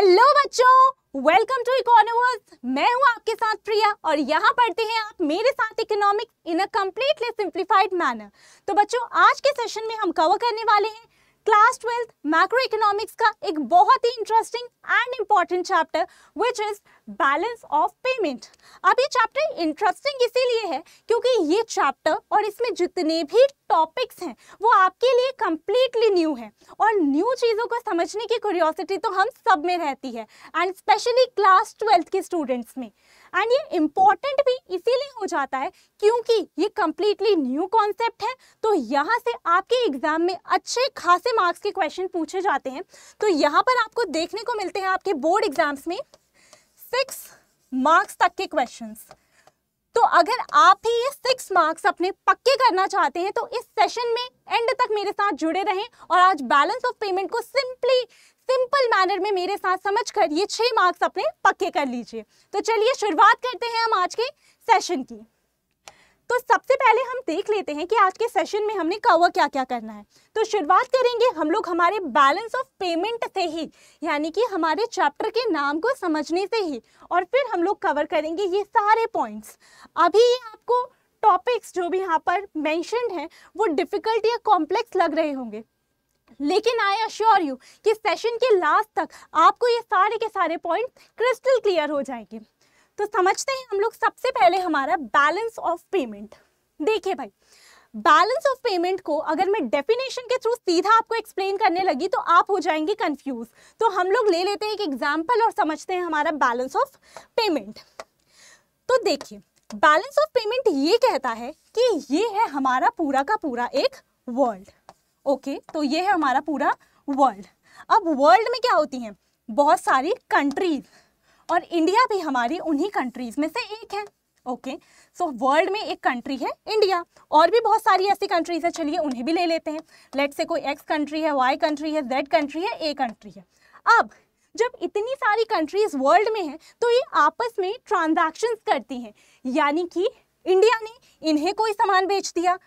Hello बच्चों, welcome to economics. मैं हूं आपके साथ प्रिया और यहाँ पढ़ते हैं आप मेरे साथ economics in a completely simplified manner. तो बच्चों, आज के सेशन में हम कवर करने वाले हैं क्लास 12 मैक्रो इकोनॉमिक्स का एक बहुत ही interesting and important chapter which is balance of payment. अब ये चैप्टर इंटरेस्टिंग इसीलिए है क्योंकि ये चैप्टर और इसमें जितने भी टॉपिक्स हैं वो आपके लिए कंप्लीटली न्यू है और न्यू चीज़ों को समझने की क्यूरियोसिटी तो हम सब में रहती है एंड स्पेशली क्लास 12 के स्टूडेंट्स में। एंड ये इम्पॉर्टेंट भी इसीलिए हो जाता है क्योंकि ये कंप्लीटली न्यू कॉन्सेप्ट है, तो यहाँ से आपके एग्जाम में अच्छे खासे मार्क्स के क्वेश्चन पूछे जाते हैं। तो यहाँ पर आपको देखने को मिलते हैं आपके बोर्ड एग्जाम्स में 6 मार्क्स तक के क्वेश्चंस। तो अगर आप भी ये 6 मार्क्स अपने पक्के करना चाहते हैं तो इस सेशन में एंड तक मेरे साथ जुड़े रहें और आज बैलेंस ऑफ पेमेंट को सिंपल मैनर में मेरे साथ समझ कर ये 6 मार्क्स अपने पक्के कर लीजिए। तो चलिए शुरुआत करते हैं हम आज के सेशन की। तो सबसे पहले हम देख लेते हैं कि आज के सेशन में हमने कवर क्या क्या करना है। तो शुरुआत करेंगे हम लोग हमारे बैलेंस ऑफ पेमेंट से ही, यानी कि हमारे चैप्टर के नाम को समझने से ही, और फिर हम लोग कवर करेंगे ये सारे पॉइंट्स। अभी आपको टॉपिक्स जो भी यहाँ पर मेंशन्ड हैं वो डिफिकल्ट या कॉम्प्लेक्स लग रहे होंगे, लेकिन आई अश्योर यू कि सेशन के लास्ट तक आपको ये सारे के सारे पॉइंट क्रिस्टल क्लियर हो जाएंगे। तो समझते हैं हम लोग सबसे पहले हमारा बैलेंस ऑफ पेमेंट। देखिए भाई, बैलेंस ऑफ पेमेंट को अगर मैं डेफिनेशन के थ्रू सीधा आपको एक्सप्लेन करने लगी तो आप हो जाएंगे कंफ्यूज। तो हम लोग ले लेते हैं एक एग्जांपल और समझते हैं हमारा बैलेंस ऑफ पेमेंट। तो देखिए, बैलेंस ऑफ पेमेंट ये कहता है कि ये है हमारा पूरा का पूरा एक वर्ल्ड। ओके, तो ये है हमारा पूरा वर्ल्ड। अब वर्ल्ड में क्या होती हैं? बहुत सारी कंट्रीज, और इंडिया भी हमारी उन्हीं कंट्रीज में से एक है। ओके, सो वर्ल्ड में एक कंट्री है इंडिया, और भी बहुत सारी ऐसी कंट्रीज है, चलिए उन्हें भी ले लेते हैं। लेट्स से कोई एक्स कंट्री है, वाई कंट्री है, जेड कंट्री है, ए कंट्री है। अब जब इतनी सारी कंट्रीज वर्ल्ड में हैं तो ये आपस में ट्रांजैक्शंस करती हैं, यानी कि इंडिया ने इन्हें कोई सामान बेच दिया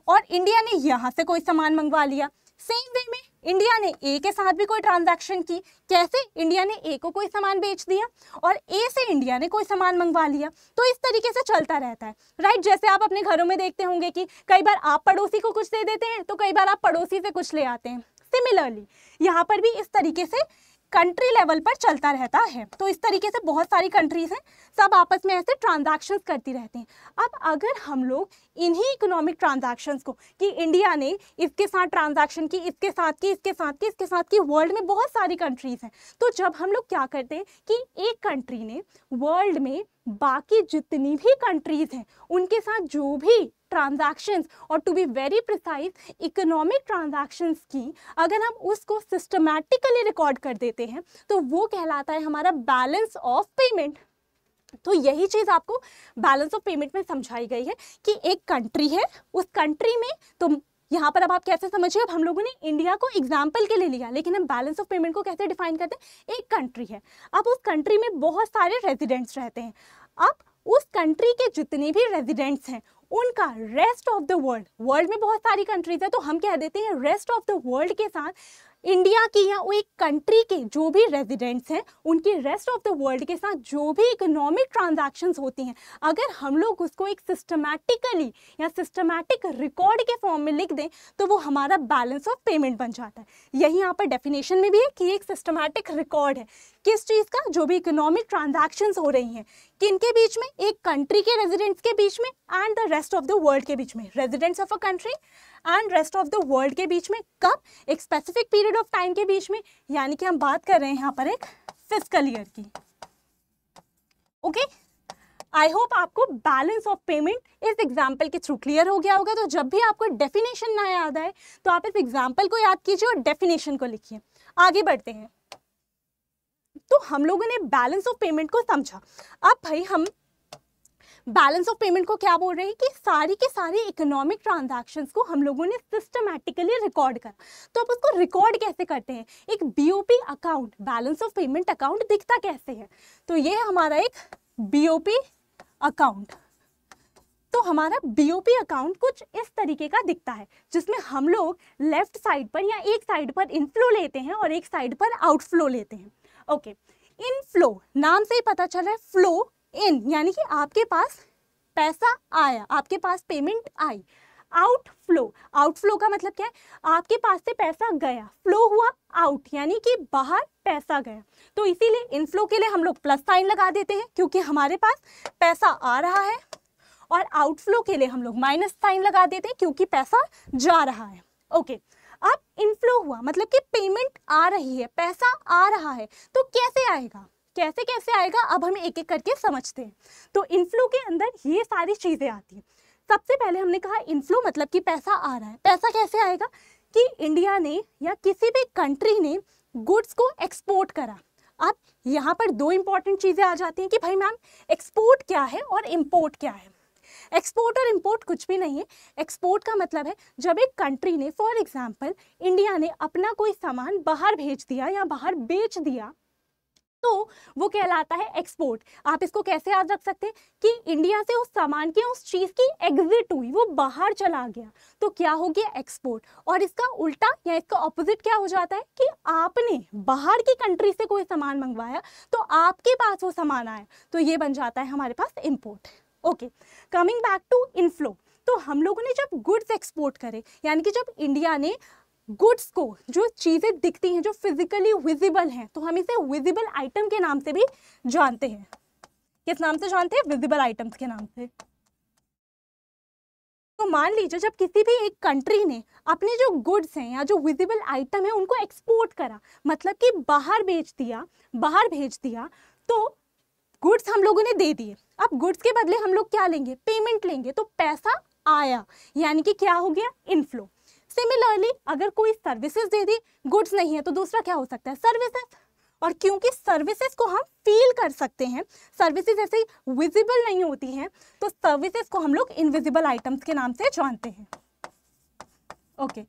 और इंडिया ने यहाँ से कोई सामान मंगवा लिया। सेम वे में इंडिया ने ए के साथ भी कोई ट्रांजैक्शन की। कैसे? इंडिया ने ए को कोई सामान बेच दिया और ए से इंडिया ने कोई सामान मंगवा लिया। तो इस तरीके से चलता रहता है, राइट। जैसे आप अपने घरों में देखते होंगे कि कई बार आप पड़ोसी को कुछ दे देते हैं तो कई बार आप पड़ोसी से कुछ ले आते हैं। सिमिलरली यहाँ पर भी इस तरीके से कंट्री लेवल पर चलता रहता है। तो इस तरीके से बहुत सारी कंट्रीज हैं, सब आपस में ऐसे ट्रांजैक्शंस करती रहती हैं। अब अगर हम लोग इन्हीं इकोनॉमिक ट्रांजैक्शंस को कि इंडिया ने इसके साथ ट्रांजैक्शन की, इसके साथ की, इसके साथ की, इसके साथ की, वर्ल्ड में बहुत सारी कंट्रीज हैं, तो जब हम लोग क्या करते हैं कि एक कंट्री ने वर्ल्ड में बाकी जितनी भी कंट्रीज हैं उनके साथ जो भी ट्रांजैक्शंस, और to be very precise economic transactions की, अगर हम उसको सिस्टमैटिकली रिकॉर्ड कर देते हैं तो वो कहलाता है हमारा बैलेंस ऑफ पेमेंट। तो यही चीज़ आपको बैलेंस ऑफ पेमेंट में समझाई गई है कि एक कंट्री है, उस कंट्री में, तो यहाँ पर अब आप कैसे समझिए, अब हम लोगों ने इंडिया को एग्जाम्पल के लिए लिया, लेकिन हम बैलेंस ऑफ पेमेंट को कैसे डिफाइन करते हैं? एक कंट्री है, अब उस कंट्री में बहुत सारे रेजिडेंट्स रहते हैं। अब उस कंट्री के जितने भी रेजिडेंट्स हैं उनका rest of the world, world में बहुत सारी कंट्रीज है तो हम कह देते हैं रेस्ट ऑफ द वर्ल्ड के साथ इंडिया की या वो एक कंट्री के जो भी रेजिडेंट्स हैं उनकी रेस्ट ऑफ द वर्ल्ड के साथ जो भी इकोनॉमिक ट्रांजैक्शंस होती हैं, अगर हम लोग उसको एक सिस्टमैटिकली या सिस्टमैटिक रिकॉर्ड के फॉर्म में लिख दें तो वो हमारा बैलेंस ऑफ पेमेंट बन जाता है। यही यहाँ पर डेफिनेशन में भी है कि एक सिस्टमैटिक रिकॉर्ड है किस चीज़ का? जो भी इकोनॉमिक ट्रांजैक्शंस हो रही हैं किनके बीच में? एक कंट्री के रेजिडेंट्स के बीच में and the rest of the world के बीच में, residents of a country and rest of the world के बीच में। कब? एक स्पेसिफिक पीरियड ऑफ टाइम के बीच में, यानी कि हम बात कर रहे हैं यहाँ पर एक फिस्कल ईयर की। ओके, आई होप आपको बैलेंस ऑफ पेमेंट इस एग्जाम्पल के थ्रू क्लियर हो गया होगा। तो जब भी आपको डेफिनेशन ना याद आए तो आप इस एग्जाम्पल को याद कीजिए और डेफिनेशन को लिखिए। आगे बढ़ते हैं। तो हम लोगों ने बैलेंस ऑफ पेमेंट को समझा। अब भाई हम बैलेंस ऑफ पेमेंट को क्या बोल रहे हैं कि सारी के सारी इकोनॉमिक ट्रांजैक्शंस को हम लोगों ने सिस्टमैटिकली रिकॉर्ड करा। तो अब उसको रिकॉर्ड कैसे करते हैं? एक BOP account, balance of payment account दिखता कैसे है? तो ये है हमारा एक बीओपी अकाउंट। तो हमारा बीओपी अकाउंट कुछ इस तरीके का दिखता है, जिसमें हम लोग लेफ्ट साइड पर या एक साइड पर इनफ्लो लेते हैं और एक साइड पर आउटफ्लो लेते हैं। ओके, इनफ्लो नाम से ही पता चल रहा है, फ्लो इन यानी कि आपके पास पैसा आया, आपके पास पेमेंट आई। आउटफ्लो, आउटफ्लो का मतलब क्या है, आपके पास से पैसा गया, फ्लो हुआ आउट यानी कि बाहर पैसा गया। तो इसीलिए इनफ्लो के लिए हम लोग प्लस साइन लगा देते हैं क्योंकि हमारे पास पैसा आ रहा है, और आउटफ्लो के लिए हम लोग माइनस साइन लगा देते हैं क्योंकि पैसा जा रहा है। ओके, अब इनफ्लो हुआ मतलब कि पेमेंट आ रही है, पैसा आ रहा है, तो कैसे आएगा, कैसे कैसे आएगा, अब हम एक एक करके समझते हैं। तो इनफ्लो के अंदर ये सारी चीजें आती हैं। सबसे पहले हमने कहा इनफ्लो मतलब कि पैसा आ रहा है। पैसा कैसे आएगा कि इंडिया ने या किसी भी कंट्री ने गुड्स को एक्सपोर्ट करा। अब यहाँ पर दो इंपॉर्टेंट चीजें आ जाती हैं कि भाई मैम एक्सपोर्ट क्या है और इम्पोर्ट क्या है। एक्सपोर्ट और इम्पोर्ट कुछ भी नहीं है। एक्सपोर्ट का मतलब है जब एक कंट्री ने, फॉर एग्जाम्पल इंडिया ने अपना कोई सामान बाहर भेज दिया या बाहर बेच दिया, तो वो कहलाता है एक्सपोर्ट। आप इसको कैसे याद रख सकते हैं कि इंडिया से उस सामान की, उस चीज की एग्जिट हुई, वो बाहर चला गया, तो क्या हो गया, एक्सपोर्ट। और इसका उल्टा या इसका ऑपोजिट क्या हो जाता है कि आपने बाहर की कंट्री से कोई सामान मंगवाया तो आपके पास वो सामान आया, तो ये बन जाता है हमारे पास import. Okay, coming back to inflow, तो हम लोगों ने जब गुड्स एक्सपोर्ट करे यानी कि जब इंडिया ने गुड्स को, जो चीजें दिखती हैं, जो फिजिकली विजिबल हैं, तो हम इसे विजिबल आइटम के नाम से भी जानते हैं। किस नाम से जानते हैं, विजिबल आइटम्स के नाम से। तो मान लीजिए जब किसी भी एक कंट्री ने अपने जो गुड्स हैं या जो विजिबल आइटम है उनको एक्सपोर्ट करा, मतलब कि बाहर बेच दिया, बाहर भेज दिया, तो गुड्स हम लोगों ने दे दिए। अब गुड्स के बदले हम लोग क्या लेंगे, पेमेंट लेंगे, तो पैसा आया यानी कि क्या हो गया, इनफ्लो। सिमिलरली अगर कोई सर्विसेज दे दी, गुड्स नहीं है तो दूसरा क्या हो सकता है, सर्विसेज। और क्योंकि सर्विसेज को हम फील कर सकते हैं, सर्विसेज ऐसे विजिबल नहीं होती हैं, तो सर्विसेज को हम लोग इनविजिबल आइटम्स के नाम से जानते हैं। ओके,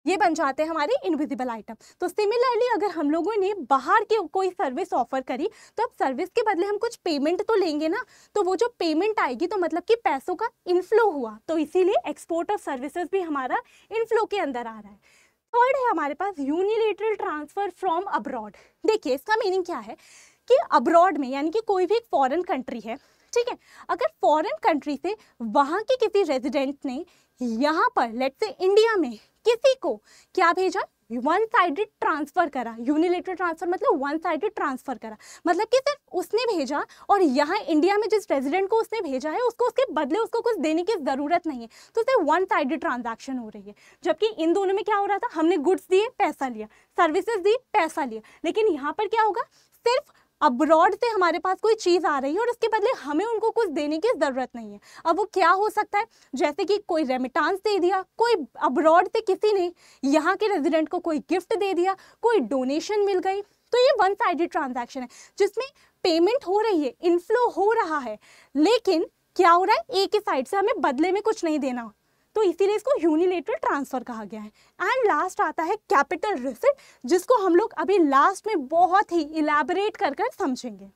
ये बन जाते हैं हमारे इनविजिबल आइटम। तो सिमिलरली अगर हम लोगों ने बाहर की कोई सर्विस ऑफर करी, तो अब सर्विस के बदले हम कुछ पेमेंट तो लेंगे ना, तो वो जो पेमेंट आएगी तो मतलब कि पैसों का इनफ्लो हुआ, तो इसीलिए एक्सपोर्ट ऑफ सर्विसेज भी हमारा इनफ्लो के अंदर आ रहा है। थर्ड है हमारे पास यूनिलेटरल ट्रांसफर फ्रॉम अब्रॉड। देखिए इसका मीनिंग क्या है कि अब्रॉड में यानी कि कोई भी एक फॉरेन कंट्री है, ठीक है, अगर फॉरेन कंट्री से वहां के किसी रेजिडेंट ने यहाँ पर लेट्स से इंडिया में किसी को क्या भेजा, वन साइडेड ट्रांसफर करा। यूनिलेटरल ट्रांसफर मतलब वन साइडेड ट्रांसफर करा, मतलब कि सिर्फ उसने भेजा और यहाँ इंडिया में जिस रेजिडेंट को उसने भेजा है उसको उसके बदले उसको कुछ देने की जरूरत नहीं है, तो सिर्फ वन साइडेड ट्रांजैक्शन हो रही है। जबकि इन दोनों में क्या हो रहा था, हमने गुड्स दिए, पैसा लिया, सर्विसेज दी, पैसा लिया, लेकिन यहाँ पर क्या होगा, सिर्फ अब्रॉड से हमारे पास कोई चीज आ रही है और उसके बदले हमें उनको कुछ देने की जरूरत नहीं है। अब वो क्या हो सकता है, जैसे कि कोई रेमिटांस दे दिया, कोई अब्रॉड से किसी ने यहाँ के रेजिडेंट को कोई गिफ्ट दे दिया, कोई डोनेशन मिल गई, तो ये वन साइडेड ट्रांजैक्शन है जिसमें पेमेंट हो रही है, इनफ्लो हो रहा है, लेकिन क्या हो रहा है, एक ही साइड से हमें बदले में कुछ नहीं देना, तो इसीलिए इसको यूनिलेटरल ट्रांसफर कहा गया है। एंड लास्ट आता है कैपिटल रिसिट, जिसको हम लोग अभी लास्ट में बहुत ही इलैबोरेट कर समझेंगे।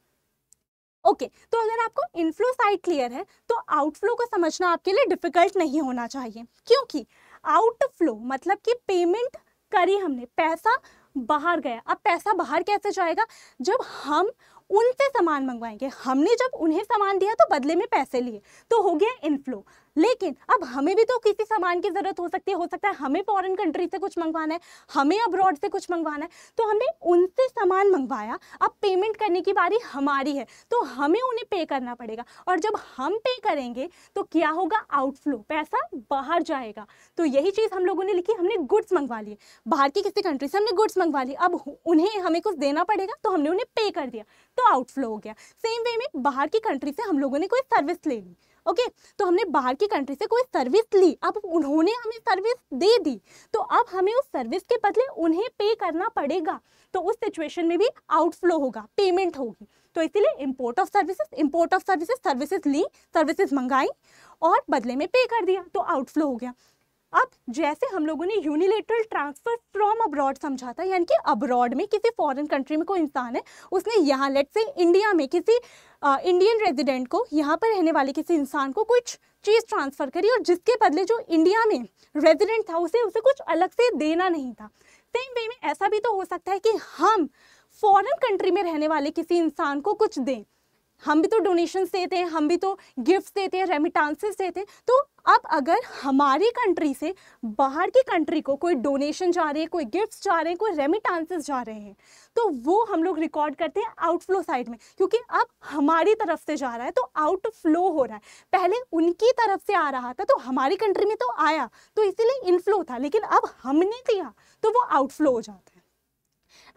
ओके, तो अगर आपको इनफ्लो साइड क्लियर है तो आउटफ्लो को समझना आपके लिए डिफिकल्ट नहीं होना चाहिए, क्योंकि आउटफ्लो मतलब कि पेमेंट करी हमने, पैसा बाहर गया। अब पैसा बाहर कैसे जाएगा, जब हम उनसे सामान मंगवाएंगे, हमने जब उन्हें सामान दिया तो बदले में पैसे लिए, तो हो गया इनफ्लो। लेकिन अब हमें भी तो किसी सामान की जरूरत हो सकता है हमें फॉरेन कंट्री से कुछ मंगवाना है, हमें अब्रॉड से कुछ मंगवाना है, तो हमने उनसे सामान मंगवाया, अब पेमेंट करने की बारी हमारी है, तो हमें उन्हें पे करना पड़ेगा, और जब हम पे करेंगे तो क्या होगा, आउटफ्लो, पैसा बाहर जाएगा। तो यही चीज हम लोगों ने लिखी, हमने गुड्स मंगवा लिए, बाहर की किसी कंट्री से हमने गुड्स मंगवा लिए, अब उन्हें हमें कुछ देना पड़ेगा तो हमने उन्हें पे कर दिया, तो आउटफ्लो हो गया। सेम वे में बाहर की कंट्री से हम लोगों ने कोई सर्विस ले ली, ओके, तो हमने बाहर की कंट्री से कोई सर्विस ली, अब उन्होंने हमें सर्विस दे दी, तो अब हमें उस सर्विस के बदले उन्हें पे करना पड़ेगा, तो उस सिचुएशन में भी आउटफ्लो होगा, पेमेंट होगी। तो इसीलिए इंपोर्ट ऑफ सर्विसेज, सर्विसेज ली, सर्विसेज मंगाई और बदले में पे कर दिया, तो आउटफ्लो हो गया। अब जैसे हम लोगों ने यूनिलेटरल ट्रांसफर फ्रॉम अब्रॉड समझा था, यानी कि अब्रॉड में किसी फॉरेन कंट्री में कोई इंसान है, उसने यहाँ लेट्स से इंडिया में किसी इंडियन रेजिडेंट को, यहाँ पर रहने वाले किसी इंसान को कुछ चीज़ ट्रांसफर करी, और जिसके बदले जो इंडिया में रेजिडेंट था उसे कुछ अलग से देना नहीं था। सेम वे में ऐसा भी तो हो सकता है कि हम फॉरेन कंट्री में रहने वाले किसी इंसान को कुछ दें, हम भी तो डोनेशंस देते हैं, हम भी तो गिफ्ट्स देते हैं, रेमिटांसेस देते हैं। तो अब अगर हमारी कंट्री से बाहर की कंट्री को कोई डोनेशन जा रही है, कोई गिफ्ट्स जा रहे हैं, कोई रेमिटांसेस जा रहे हैं, तो वो हम लोग रिकॉर्ड करते हैं आउटफ्लो साइड में, क्योंकि अब हमारी तरफ से जा रहा है तो आउटफ्लो हो रहा है। पहले उनकी तरफ से आ रहा था तो हमारी कंट्री में तो आया, तो इसीलिए इनफ्लो था, लेकिन अब हमने दिया तो वो आउटफ्लो हो जाता है।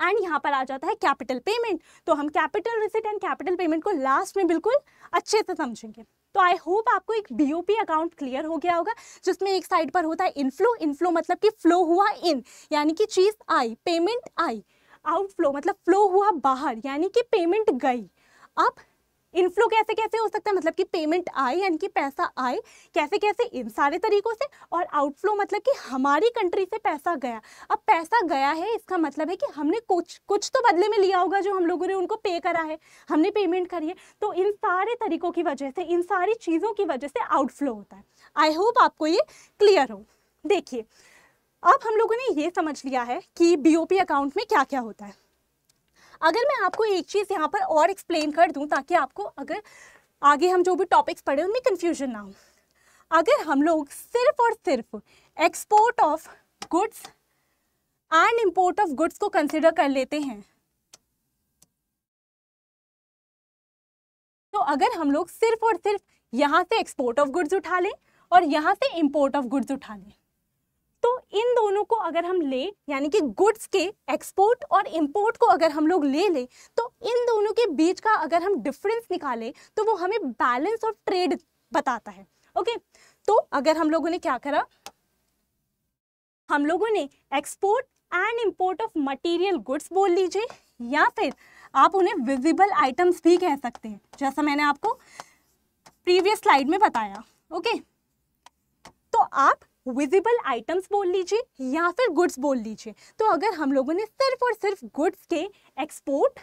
एंड यहाँ पर आ जाता है कैपिटल पेमेंट। तो हम capital receipt and capital payment को लास्ट में बिल्कुल अच्छे से समझेंगे। तो आई होप आपको एक बीओपी अकाउंट क्लियर हो गया होगा, जिसमें एक साइड पर होता है इनफ्लो। इनफ्लो मतलब कि फ्लो हुआ इन, यानी कि चीज आई, पेमेंट आई। आउटफ्लो मतलब फ्लो हुआ बाहर, यानी कि पेमेंट गई। अब इनफ्लो कैसे कैसे हो सकता है, मतलब कि पेमेंट आई यानी कि पैसा आए, कैसे कैसे, इन सारे तरीकों से। और आउटफ्लो मतलब कि हमारी कंट्री से पैसा गया। अब पैसा गया है, इसका मतलब है कि हमने कुछ तो बदले में लिया होगा जो हम लोगों ने उनको पे करा है, हमने पेमेंट करी है। तो इन सारे तरीकों की वजह से, इन सारी चीज़ों की वजह से आउटफ्लो होता है। आई होप आपको ये क्लियर हो। देखिए, अब हम लोगों ने ये समझ लिया है कि बीओपी अकाउंट में क्या क्या होता है। अगर मैं आपको एक चीज़ यहाँ पर और एक्सप्लेन कर दूँ, ताकि आपको अगर आगे हम जो भी टॉपिक्स पढ़े उनमें कंफ्यूजन ना हो। अगर हम लोग सिर्फ और सिर्फ export of goods and import of goods को कंसिडर कर लेते हैं, तो अगर हम लोग सिर्फ और सिर्फ यहाँ से एक्सपोर्ट ऑफ गुड्स उठा लें और यहाँ से इंपोर्ट ऑफ गुड्स उठा लें, तो इन दोनों को अगर हम ले, यानी कि गुड्स के एक्सपोर्ट और इंपोर्ट को अगर हम लोग ले लें, तो इन दोनों के बीच का अगर हम डिफरेंस निकालें तो वो हमें बैलेंस ऑफ ट्रेड बताता है। ओके, तो अगर हम लोगों ने क्या करा, हम लोगों ने export and import of material goods बोल लीजिए, या फिर आप उन्हें विजिबल आइटम्स भी कह सकते हैं, जैसा मैंने आपको प्रीवियस स्लाइड में बताया। ओके, तो आप विजिबल आइटम्स बोल लीजिए या फिर गुड्स बोल लीजिए। तो अगर हम लोगों ने सिर्फ और सिर्फ गुड्स के एक्सपोर्ट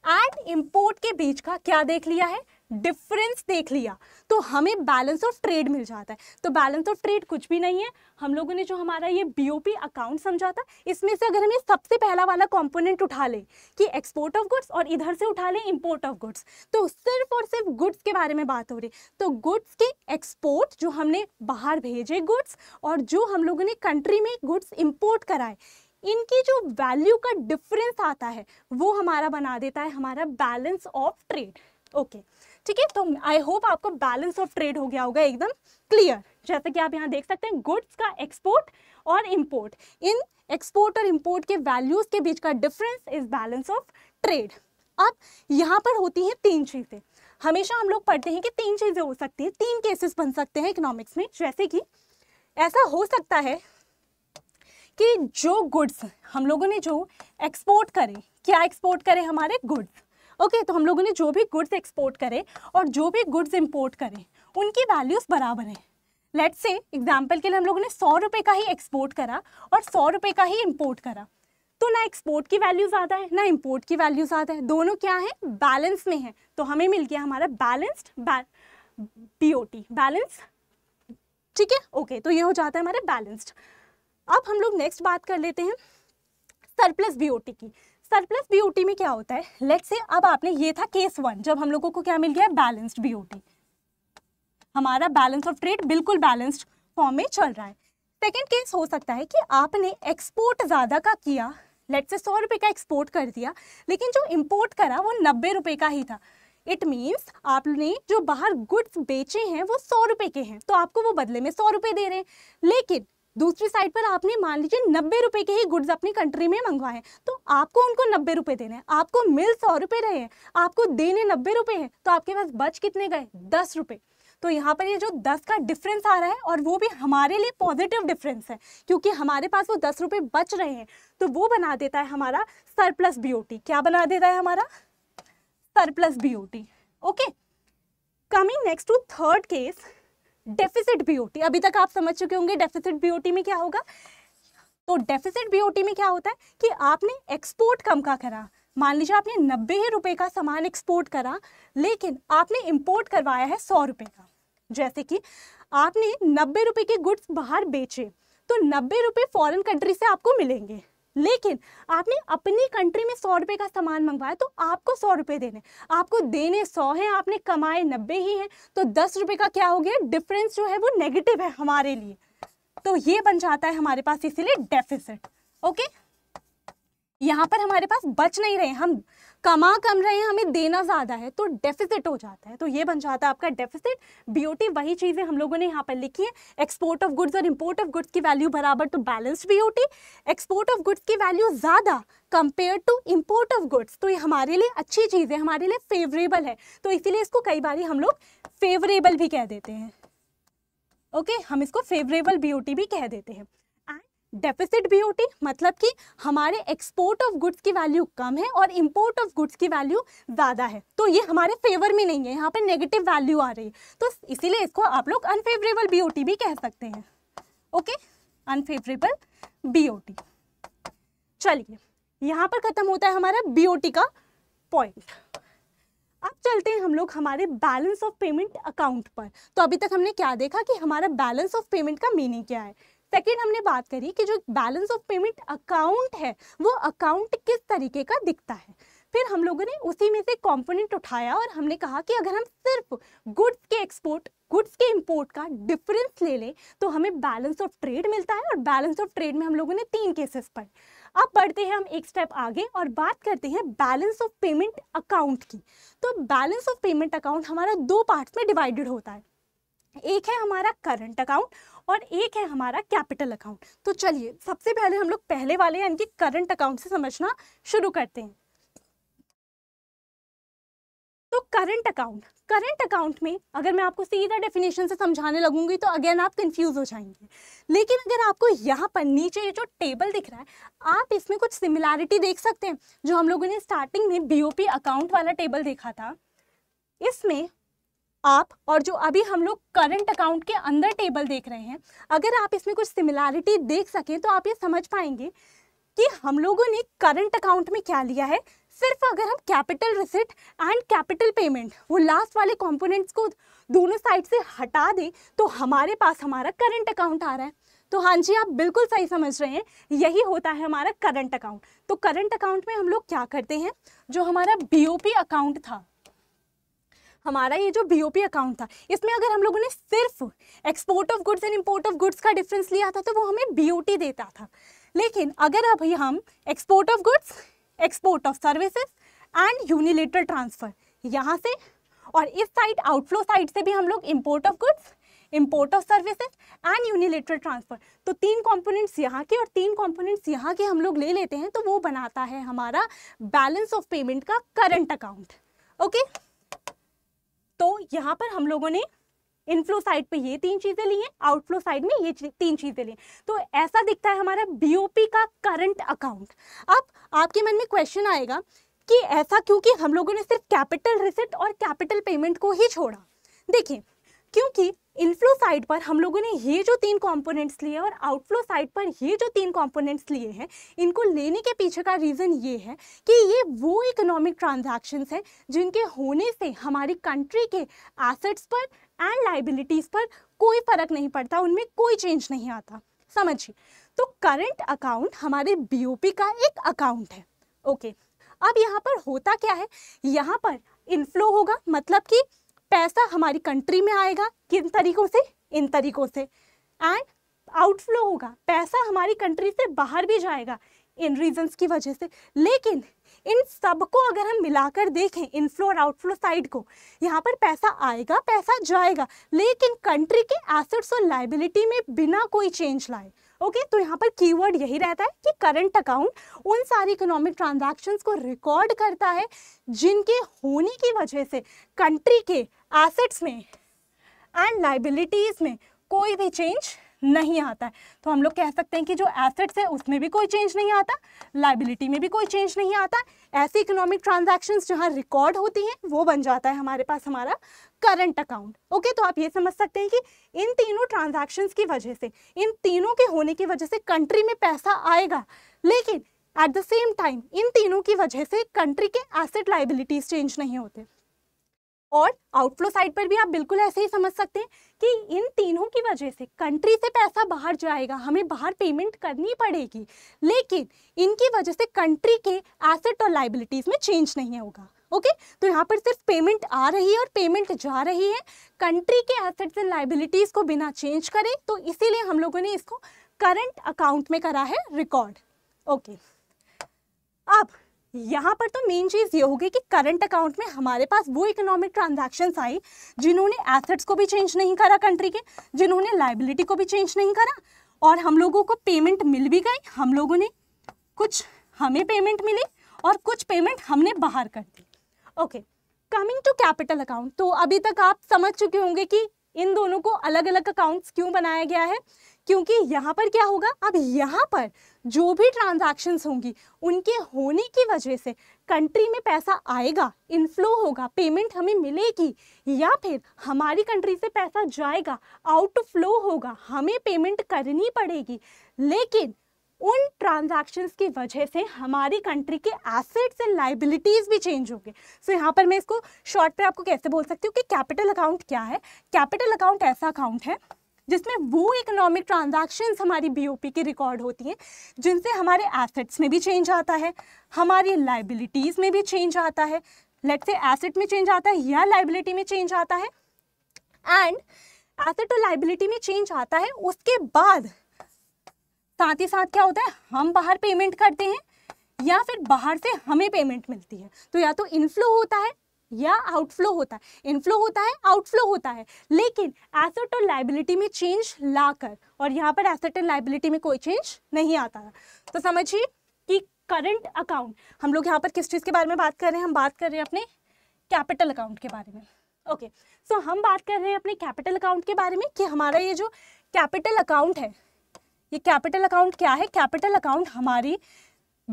एंड इंपोर्ट के बीच का क्या देख लिया है, डिफरेंस देख लिया, तो हमें बैलेंस ऑफ ट्रेड मिल जाता है। तो बैलेंस ऑफ ट्रेड कुछ भी नहीं है, हम लोगों ने जो हमारा ये बीओपी अकाउंट समझा था, इसमें से अगर हम ये सबसे पहला वाला कंपोनेंट उठा लें कि एक्सपोर्ट ऑफ गुड्स, और इधर से उठा लें इंपोर्ट ऑफ गुड्स, तो सिर्फ और सिर्फ गुड्स के बारे में बात हो रही। तो गुड्स के एक्सपोर्ट, जो हमने बाहर भेजे गुड्स, और जो हम लोगों ने कंट्री में गुड्स इंपोर्ट कराए, इनकी जो वैल्यू का डिफरेंस आता है वो हमारा बना देता है हमारा बैलेंस ऑफ ट्रेड। ओके, ठीक है। तो आई होप आपको बैलेंस ऑफ ट्रेड हो गया होगा एकदम क्लियर। जैसे कि आप यहाँ देख सकते हैं, गुड्स का एक्सपोर्ट और इंपोर्ट, इन एक्सपोर्ट और इंपोर्ट के वैल्यूज के बीच का difference is balance of trade. अब यहाँ पर होती हैं तीन चीजें। हमेशा हम लोग पढ़ते हैं कि तीन चीजें हो सकती हैं, तीन केसेस बन सकते हैं इकोनॉमिक्स में। जैसे कि ऐसा हो सकता है कि जो गुड्स हम लोगों ने जो एक्सपोर्ट करें, क्या एक्सपोर्ट करें, हमारे गुड्स। ओके, तो हम लोगों ने जो भी गुड्स एक्सपोर्ट करें और जो भी गुड्स इंपोर्ट करें, उनकी वैल्यूज बराबर हैं। लेट्स से एग्जांपल के लिए हम लोगों ने 100 रुपये का ही एक्सपोर्ट करा और 100 रुपये का ही इंपोर्ट करा, तो ना एक्सपोर्ट की वैल्यू ज़्यादा है ना इंपोर्ट की वैल्यू ज़्यादा है, दोनों क्या है, बैलेंस में है। तो हमें मिल गया हमारा बैलेंस्ड बीओटी, बैलेंस। ठीक है, ओके, तो ये हो जाता है हमारे बैलेंस्ड। अब हम लोग नेक्स्ट बात कर लेते हैं सरप्लस बीओटी की। सरप्लस बीओटी में क्या होता है, लेट्स से अब आपने, ये था केस 1, जब हम लोगों को क्या मिल गया, बैलेंस्ड बीओटी, हमारा बैलेंस ऑफ ट्रेड बिल्कुल बैलेंस्ड फॉर्म में चल रहा है। सेकेंड केस हो सकता है कि आपने एक्सपोर्ट ज़्यादा का किया, लेट्स से 100 रुपये का एक्सपोर्ट कर दिया, लेकिन जो इंपोर्ट करा वो 90 रुपये का ही था। इट मीन्स आपने जो बाहर गुड्स बेचे हैं वो 100 रुपये के हैं, तो आपको वो बदले में 100 रुपये दे रहे हैं। लेकिन दूसरी साइड पर आपने मान लीजिए 90 रुपये के ही गुड्स अपनी कंट्री में मंगवाए, तो आपको उनको 90 रुपये देने हैं, आपको मिल 100 रुपये रहे हैं, आपको देने 90 रुपये हैं, तो आपके पास बच कितने गए, 10 रुपये। तो यहाँ पर ये जो 10 का डिफरेंस आ रहा है, और वो भी हमारे लिए पॉजिटिव डिफरेंस है, क्योंकि हमारे पास वो 10 रुपये बच रहे हैं, तो वो बना देता है हमारा सरप्लस बीओटी। क्या बना देता है हमारा surplus BOT. Okay, coming next to third case, deficit BOT. अभी तक आप समझ चुके होंगे डेफिसिट बीओटी में क्या होगा। तो डेफिसिट बीओटी में क्या होता है कि आपने एक्सपोर्ट कम का करा, मान लीजिए आपने 90 रुपये का सामान एक्सपोर्ट करा, लेकिन आपने इंपोर्ट करवाया है 100 रुपये का। जैसे कि आपने 90 रुपये के गुड्स बाहर बेचे, तो 90 रुपये फॉरेन कंट्री से आपको मिलेंगे, लेकिन आपने अपनी कंट्री में 100 रुपये का सामान मंगवाया तो आपको 100 रुपये देने, आपको देने 100 हैं, आपने कमाए 90 ही हैं, तो 10 रुपये का क्या हो गया, डिफरेंस जो है वो नेगेटिव है हमारे लिए, तो ये बन जाता है हमारे पास इसीलिए डेफिसिट। ओके, यहाँ पर हमारे पास बच नहीं रहे, हम कमा कम रहे हैं, हमें देना ज़्यादा है, तो डेफिसिट हो जाता है, तो ये बन जाता है आपका डेफिसिट। बीओटी वही चीज़ें हम लोगों ने यहाँ पर लिखी है, एक्सपोर्ट ऑफ गुड्स और इंपोर्ट ऑफ गुड्स की वैल्यू बराबर to balanced BOT, export of goods की वैल्यू ज़्यादा compare to import of goods, तो ये हमारे लिए अच्छी चीज़ है, हमारे लिए फेवरेबल है, तो इसीलिए इसको कई बार हम लोग फेवरेबल भी कह देते हैं। ओके, हम इसको फेवरेबल बीओटी भी कह देते हैं। डेफिसिट बीओटी मतलब कि हमारे एक्सपोर्ट ऑफ गुड्स की वैल्यू कम है और इंपोर्ट ऑफ गुड्स की वैल्यू ज़्यादा है, तो ये हमारे फेवर में नहीं है, यहाँ पर नेगेटिव वैल्यू आ रही है, तो इसीलिए इसको आप लोग अनफेवरेबल बीओटी भी कह सकते हैं। Okay, unfavourable BOT. चलिए, यहाँ पर खत्म होता है हमारा बीओटी का पॉइंट। अब चलते हैं हम लोग हमारे बैलेंस ऑफ पेमेंट अकाउंट पर। तो अभी तक हमने क्या देखा कि हमारा बैलेंस ऑफ पेमेंट का मीनिंग क्या है। सेकेंड, हमने बात करी कि जो बैलेंस ऑफ पेमेंट अकाउंट है वो अकाउंट किस तरीके का दिखता है। फिर हम लोगों ने उसी में से कंपोनेंट उठाया और हमने कहा कि अगर हम सिर्फ गुड्स के एक्सपोर्ट, गुड्स के इंपोर्ट का डिफरेंस ले लें तो हमें बैलेंस ऑफ ट्रेड मिलता है, और बैलेंस ऑफ ट्रेड में हम लोगों ने 3 केसेस पढ़े। अब बढ़ते हैं हम एक स्टेप आगे और बात करते हैं बैलेंस ऑफ पेमेंट अकाउंट की। तो बैलेंस ऑफ पेमेंट अकाउंट हमारा 2 पार्ट्स में डिवाइडेड होता है, एक है हमारा करंट अकाउंट और एक है हमारा कैपिटल अकाउंट। तो चलिए सबसे पहले हम लोग पहले वाले यानी कि करंट अकाउंट से समझना शुरू करते हैं। तो करंट अकाउंट में अगर मैं आपको सीधा डेफिनेशन से समझाने लगूंगी तो अगेन आप कंफ्यूज हो जाएंगे, लेकिन अगर आपको यहाँ पर नीचे ये जो टेबल दिख रहा है, आप इसमें कुछ सिमिलैरिटी देख सकते हैं। जो हम लोगों ने स्टार्टिंग में बीओपी अकाउंट वाला टेबल देखा था, इसमें आप और जो अभी हम लोग करंट अकाउंट के अंदर टेबल देख रहे हैं, अगर आप इसमें कुछ सिमिलैरिटी देख सकें तो आप ये समझ पाएंगे कि हम लोगों ने करंट अकाउंट में क्या लिया है। सिर्फ अगर हम capital receipt and capital payment, वो लास्ट वाले कंपोनेंट्स को दोनों साइड से हटा दें तो हमारे पास हमारा करंट अकाउंट आ रहा है। तो हाँ जी, आप बिल्कुल सही समझ रहे हैं, यही होता है हमारा करंट अकाउंट। तो करंट अकाउंट में हम लोग क्या करते हैं, जो हमारा बीओपी अकाउंट था, हमारा ये जो बीओपी अकाउंट था, इसमें अगर हम लोगों ने सिर्फ export of goods and import of goods का डिफरेंस लिया था तो वो हमें बीओटी देता था। लेकिन अगर अभी हम export of goods, export of services and unilateral transfer यहाँ से, और इस साइड आउटफ्लो साइड से भी हम लोग import of goods, import of services and unilateral transfer, तो 3 कंपोनेंट्स यहाँ के और 3 कंपोनेंट्स यहाँ के हम लोग ले लेते हैं, तो वो बनाता है हमारा बैलेंस ऑफ पेमेंट का करंट अकाउंट। ओके, तो यहाँ पर हम लोगों ने इनफ्लो साइड पे ये 3 चीजें ली हैं, आउटफ्लो साइड में ये 3 चीजें ली, तो ऐसा दिखता है हमारा बीओपी का करंट अकाउंट। अब आपके मन में क्वेश्चन आएगा कि ऐसा क्योंकि हम लोगों ने सिर्फ कैपिटल रिसिट और कैपिटल पेमेंट को ही छोड़ा। देखिए, क्योंकि इनफ्लो साइड पर हम लोगों ने ये जो 3 कंपोनेंट्स लिए और आउटफ्लो साइड पर ये जो 3 कंपोनेंट्स लिए हैं, इनको लेने के पीछे का रीज़न ये है कि ये वो इकोनॉमिक ट्रांजैक्शंस हैं जिनके होने से हमारी कंट्री के एसेट्स पर एंड लाइबिलिटीज़ पर कोई फर्क नहीं पड़ता, उनमें कोई चेंज नहीं आता। समझिए, तो करंट अकाउंट हमारे बीओपी का एक अकाउंट है। ओके, अब यहाँ पर होता क्या है, यहाँ पर इनफ्लो होगा, मतलब कि पैसा हमारी कंट्री में आएगा, किन तरीकों से, इन तरीकों से, एंड आउटफ्लो होगा, पैसा हमारी कंट्री से बाहर भी जाएगा इन रीजंस की वजह से। लेकिन इन सबको अगर हम मिलाकर देखें, इनफ्लो और आउटफ्लो साइड को, यहाँ पर पैसा आएगा, पैसा जाएगा, लेकिन कंट्री के एसेट्स और लायबिलिटी में बिना कोई चेंज लाए। ओके, तो यहाँ पर कीवर्ड यही रहता है कि करंट अकाउंट उन सारी इकोनॉमिक ट्रांजैक्शंस को रिकॉर्ड करता है जिनके होने की वजह से कंट्री के एसेट्स में एंड लायबिलिटीज़ में कोई भी चेंज नहीं आता है। तो हम लोग कह सकते हैं कि जो एसेट्स है उसमें भी कोई चेंज नहीं आता, लायबिलिटी में भी कोई चेंज नहीं आता। ऐसी इकोनॉमिक ट्रांजैक्शंस जहाँ रिकॉर्ड होती हैं वो बन जाता है हमारे पास हमारा करंट अकाउंट। ओके, तो आप ये समझ सकते हैं कि इन तीनों ट्रांजैक्शंस की वजह से, इन तीनों के होने की वजह से कंट्री में पैसा आएगा, लेकिन at the same time in तीनों की वजह से कंट्री के एसेट लायबिलिटीज चेंज नहीं होते। और आउटफ्लो साइड पर भी आप बिल्कुल ऐसे ही समझ सकते हैं कि इन तीनों की वजह से कंट्री से पैसा बाहर जाएगा, हमें बाहर पेमेंट करनी पड़ेगी, लेकिन इनकी वजह से कंट्री के एसेट और लाइबिलिटीज में चेंज नहीं होगा। ओके, तो यहाँ पर सिर्फ पेमेंट आ रही है और पेमेंट जा रही है, कंट्री के एसेट्स एंड लाइबिलिटीज को बिना चेंज करे, तो इसीलिए हम लोगों ने इसको करंट अकाउंट में करा है रिकॉर्ड। ओके, अब यहाँ पर तो मेन चीज ये होगी कि करंट अकाउंट में हमारे पास वो इकोनॉमिक ट्रांजैक्शंस आई जिन्होंने एसेट्स को भी चेंज नहीं करा कंट्री के, जिन्होंने लाइबिलिटी को भी चेंज नहीं करा, और हम लोगों को पेमेंट मिल भी गई, हम लोगों ने कुछ, हमें पेमेंट मिली और कुछ पेमेंट हमने बाहर कर दी। Okay, coming to capital account, तो अभी तक आप समझ चुके होंगे कि इन दोनों को अलग अलग अकाउंट्स क्यों बनाया गया है, क्योंकि यहाँ पर क्या होगा, अब यहाँ पर जो भी ट्रांजैक्शंस होंगी उनके होने की वजह से कंट्री में पैसा आएगा, इनफ्लो होगा, पेमेंट हमें मिलेगी, या फिर हमारी कंट्री से पैसा जाएगा, आउटफ्लो होगा, हमें पेमेंट करनी पड़ेगी, लेकिन उन ट्रांजैक्शंस की वजह से हमारी कंट्री के एसेट्स एंड लाइबिलिटीज भी चेंज होंगे। सो यहाँ पर मैं इसको शॉर्ट पे आपको कैसे बोल सकती हूँ कि कैपिटल अकाउंट क्या है। कैपिटल अकाउंट ऐसा अकाउंट है जिसमें वो इकोनॉमिक ट्रांजैक्शंस हमारी बीओपी की रिकॉर्ड होती हैं जिनसे हमारे एसेट्स में भी चेंज आता है, हमारी लाइबिलिटीज में भी चेंज आता है, लेट्स से एसेट में चेंज आता है या लाइबिलिटी में चेंज आता है, एंड एसेट और लाइबिलिटी में चेंज आता है, उसके बाद साथ ही साथ क्या होता है, हम बाहर पेमेंट करते हैं या फिर बाहर से हमें पेमेंट मिलती है। तो या तो इनफ्लो होता है या आउटफ्लो होता है, इनफ्लो होता है, आउटफ्लो होता है, लेकिन एसेट और लाइबिलिटी में चेंज लाकर, और यहाँ पर एसेट एंड लाइबिलिटी में कोई चेंज नहीं आता है। तो समझिए कि करंट अकाउंट, हम लोग यहाँ पर किस चीज़ के बारे में बात कर रहे हैं, हम बात कर रहे हैं अपने कैपिटल अकाउंट के बारे में। ओके, सो हम बात कर रहे हैं अपने कैपिटल अकाउंट के बारे में कि हमारा ये जो कैपिटल अकाउंट है, ये कैपिटल अकाउंट क्या है। कैपिटल अकाउंट हमारी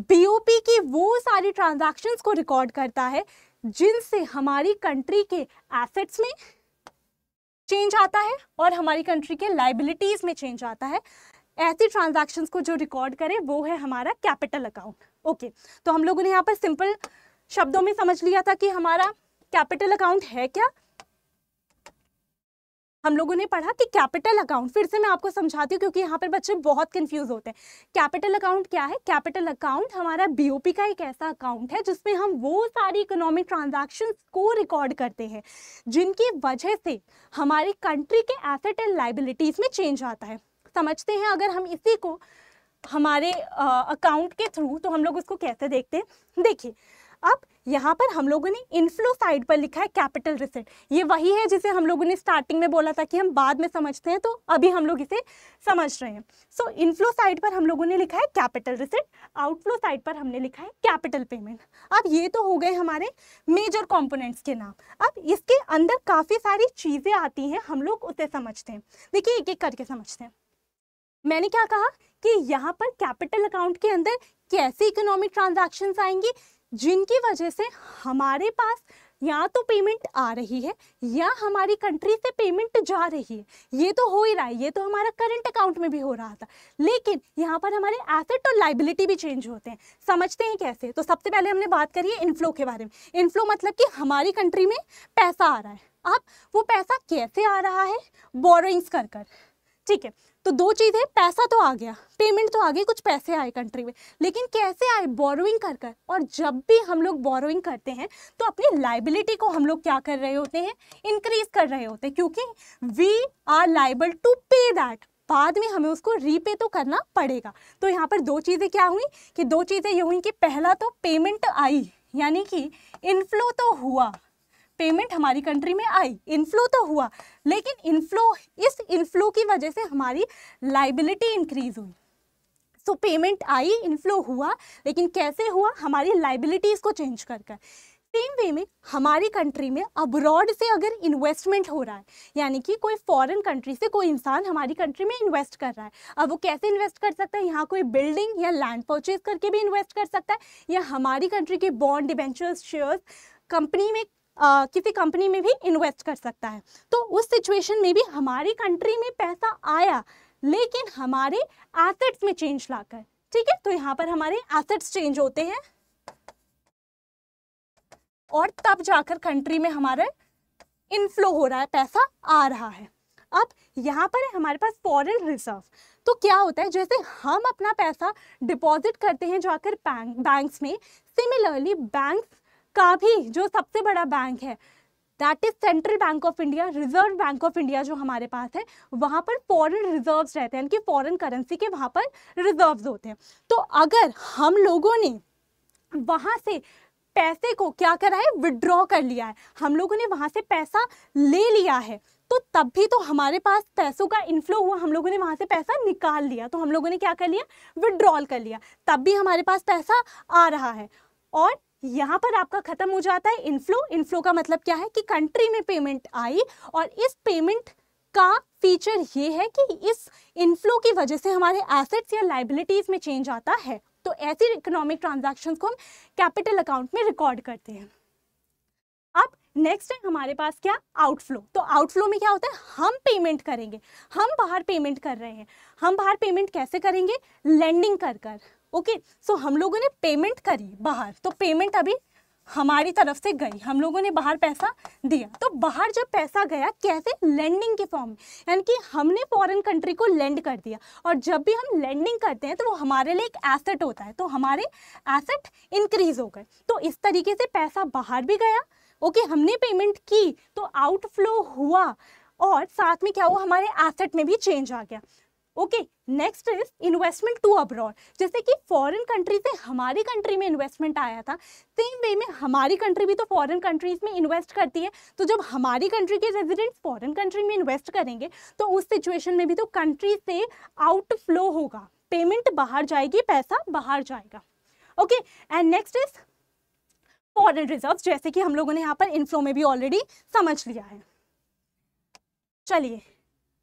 बीओपी की वो सारी ट्रांजैक्शंस को रिकॉर्ड करता है जिनसे हमारी कंट्री के एसेट्स में चेंज आता है और हमारी कंट्री के लाइबिलिटीज में चेंज आता है। ऐसी ट्रांजैक्शंस को जो रिकॉर्ड करे वो है हमारा कैपिटल अकाउंट। ओके, तो हम लोगों ने यहाँ पर सिंपल शब्दों में समझ लिया था कि हमारा कैपिटल अकाउंट है क्या। हम लोगों ने पढ़ा कि कैपिटल अकाउंट, फिर से मैं आपको समझाती हूँ क्योंकि यहाँ पर बच्चे बहुत कंफ्यूज होते हैं। कैपिटल अकाउंट क्या है? कैपिटल अकाउंट हमारा बीओपी का एक ऐसा अकाउंट है जिसमें हम वो सारी इकोनॉमिक ट्रांजैक्शंस को रिकॉर्ड करते हैं जिनकी वजह से हमारी कंट्री के एसेट एंड लाइबिलिटीज में चेंज आता है। समझते हैं अगर हम इसी को हमारे अकाउंट के थ्रू, तो हम लोग उसको कैसे देखते हैं। देखिए, अब यहाँ पर हम लोगों ने इनफ्लो साइड पर लिखा है कैपिटल रिसिट। ये वही है जिसे हम लोगों ने स्टार्टिंग में बोला था कि हम बाद में समझते हैं, तो अभी हम लोग इसे समझ रहे हैं। सो इनफ्लो साइड पर हम लोगों ने लिखा है कैपिटल रिसिट, आउटफ्लो साइड पर हमने लिखा है कैपिटल पेमेंट। अब ये तो हो गए हमारे मेजर कंपोनेंट्स के नाम। अब इसके अंदर काफ़ी सारी चीज़ें आती हैं, हम लोग उसे समझते हैं। देखिए, एक एक करके समझते हैं। मैंने क्या कहा कि यहाँ पर कैपिटल अकाउंट के अंदर कैसे इकोनॉमिक ट्रांजैक्शंस आएंगी जिनकी वजह से हमारे पास या तो पेमेंट आ रही है या हमारी कंट्री से पेमेंट जा रही है। ये तो हो ही रहा है, ये तो हमारा करंट अकाउंट में भी हो रहा था, लेकिन यहाँ पर हमारे एसेट और लाइबिलिटी भी चेंज होते हैं। समझते हैं कैसे। तो सबसे पहले हमने बात करी है इनफ्लो के बारे में। इनफ्लो मतलब कि हमारी कंट्री में पैसा आ रहा है। अब वो पैसा कैसे आ रहा है? बोरोइंग्स कर कर। ठीक है, तो दो चीज़ें, पैसा तो आ गया, पेमेंट तो आ गई, कुछ पैसे आए कंट्री में, लेकिन कैसे आए? बोरोइंग कर कर। और जब भी हम लोग बोरोइंग करते हैं तो अपनी लाइबिलिटी को हम लोग क्या कर रहे होते हैं? इंक्रीज कर रहे होते हैं, क्योंकि वी आर लाइबल टू पे दैट। बाद में हमें उसको रीपे तो करना पड़ेगा। तो यहाँ पर दो चीज़ें क्या हुई कि दो चीज़ें ये हुई कि पहला तो पेमेंट आई, यानी कि इनफ्लो तो हुआ, पेमेंट हमारी कंट्री में आई, इनफ्लो तो हुआ, लेकिन इस इनफ्लो की वजह से हमारी लाइबिलिटी इंक्रीज हुई। सो पेमेंट आई, इनफ्लो हुआ, लेकिन कैसे हुआ? हमारी लाइबिलिटीज को चेंज कर कर। सेम वे में हमारी कंट्री में अब्रॉड से अगर इन्वेस्टमेंट हो रहा है, यानी कि कोई फॉरेन कंट्री से कोई इंसान हमारी कंट्री में इन्वेस्ट कर रहा है, अब वो कैसे इन्वेस्ट कर सकता है? यहाँ कोई बिल्डिंग या लैंड परचेज करके भी इन्वेस्ट कर सकता है, या हमारी कंट्री के बॉन्ड, डिबेंचर्स, शेयर्स, कंपनी में किसी कंपनी में भी इन्वेस्ट कर सकता है। तो उस सिचुएशन में भी हमारी कंट्री में पैसा आया, लेकिन हमारे एसेट्स में चेंज लाकर। ठीक है, तो यहाँ पर हमारे एसेट्स चेंज होते हैं और तब जाकर कंट्री में हमारे इनफ्लो हो रहा है, पैसा आ रहा है। अब यहाँ पर है हमारे पास फॉरेन रिजर्व। तो क्या होता है, जैसे हम अपना पैसा डिपॉजिट करते हैं जाकर बैंक्स में, सिमिलरली बैंक का भी जो सबसे बड़ा बैंक है that is central bank of India, reserve bank of India जो हमारे पास है, वहाँ पर फॉरेन रिजर्व्स रहते हैं, यानी कि फॉरेन करेंसी के वहाँ पर रिजर्व्स होते हैं। तो अगर हम लोगों ने वहाँ से पैसे को क्या करा है, विड्रॉ कर लिया है, हम लोगों ने वहाँ से पैसा ले लिया है, तो तब भी तो हमारे पास पैसों का इनफ्लो हुआ, हम लोगों ने वहाँ से पैसा निकाल लिया, तो हम लोगों ने क्या कर लिया, विड्रॉल कर लिया, तब भी हमारे पास पैसा आ रहा है। और यहाँ पर आपका खत्म हो जाता है इनफ्लो। इनफ्लो का मतलब क्या है कि कंट्री में पेमेंट आई, और इस पेमेंट का फीचर ये है कि इस इनफ्लो की वजह से हमारे एसेट्स या लाइबिलिटीज में चेंज आता है। तो ऐसी इकोनॉमिक ट्रांजैक्शंस को हम कैपिटल अकाउंट में रिकॉर्ड करते हैं। अब नेक्स्ट है हमारे पास क्या, आउटफ्लो। तो आउटफ्लो में क्या होता है, हम पेमेंट करेंगे, हम बाहर पेमेंट कर रहे हैं। हम बाहर पेमेंट कैसे करेंगे, लेंडिंग कर कर। ओके, सो हम लोगों ने पेमेंट करी बाहर, तो पेमेंट अभी हमारी तरफ से गई, हम लोगों ने बाहर पैसा दिया। तो बाहर जब पैसा गया कैसे, लेंडिंग के फॉर्म में, यानी कि हमने फॉरेन कंट्री को लेंड कर दिया। और जब भी हम लेंडिंग करते हैं तो वो हमारे लिए एक एसेट होता है, तो हमारे एसेट इंक्रीज हो गए। तो इस तरीके से पैसा बाहर भी गया, ओके, हमने पेमेंट की तो आउटफ्लो हुआ, और साथ में क्या हुआ, हमारे एसेट में भी चेंज आ गया। Okay, next is investment to abroad. जैसे कि फॉरेन कंट्री से हमारी कंट्री में इन्वेस्टमेंट आया था, सेम वे में हमारी कंट्री भी तो फॉरेन कंट्रीज में इन्वेस्ट करती है। तो जब हमारी कंट्री के रेजिडेंट्स फॉरेन कंट्री में इन्वेस्ट करेंगे तो उस सिचुएशन में भी तो कंट्री से आउटफ्लो होगा, पेमेंट बाहर जाएगी, पैसा बाहर जाएगा। Okay, and next is foreign reserves, जैसे कि हम लोगों ने यहाँ पर इनफ्लो में भी ऑलरेडी समझ लिया है। चलिए,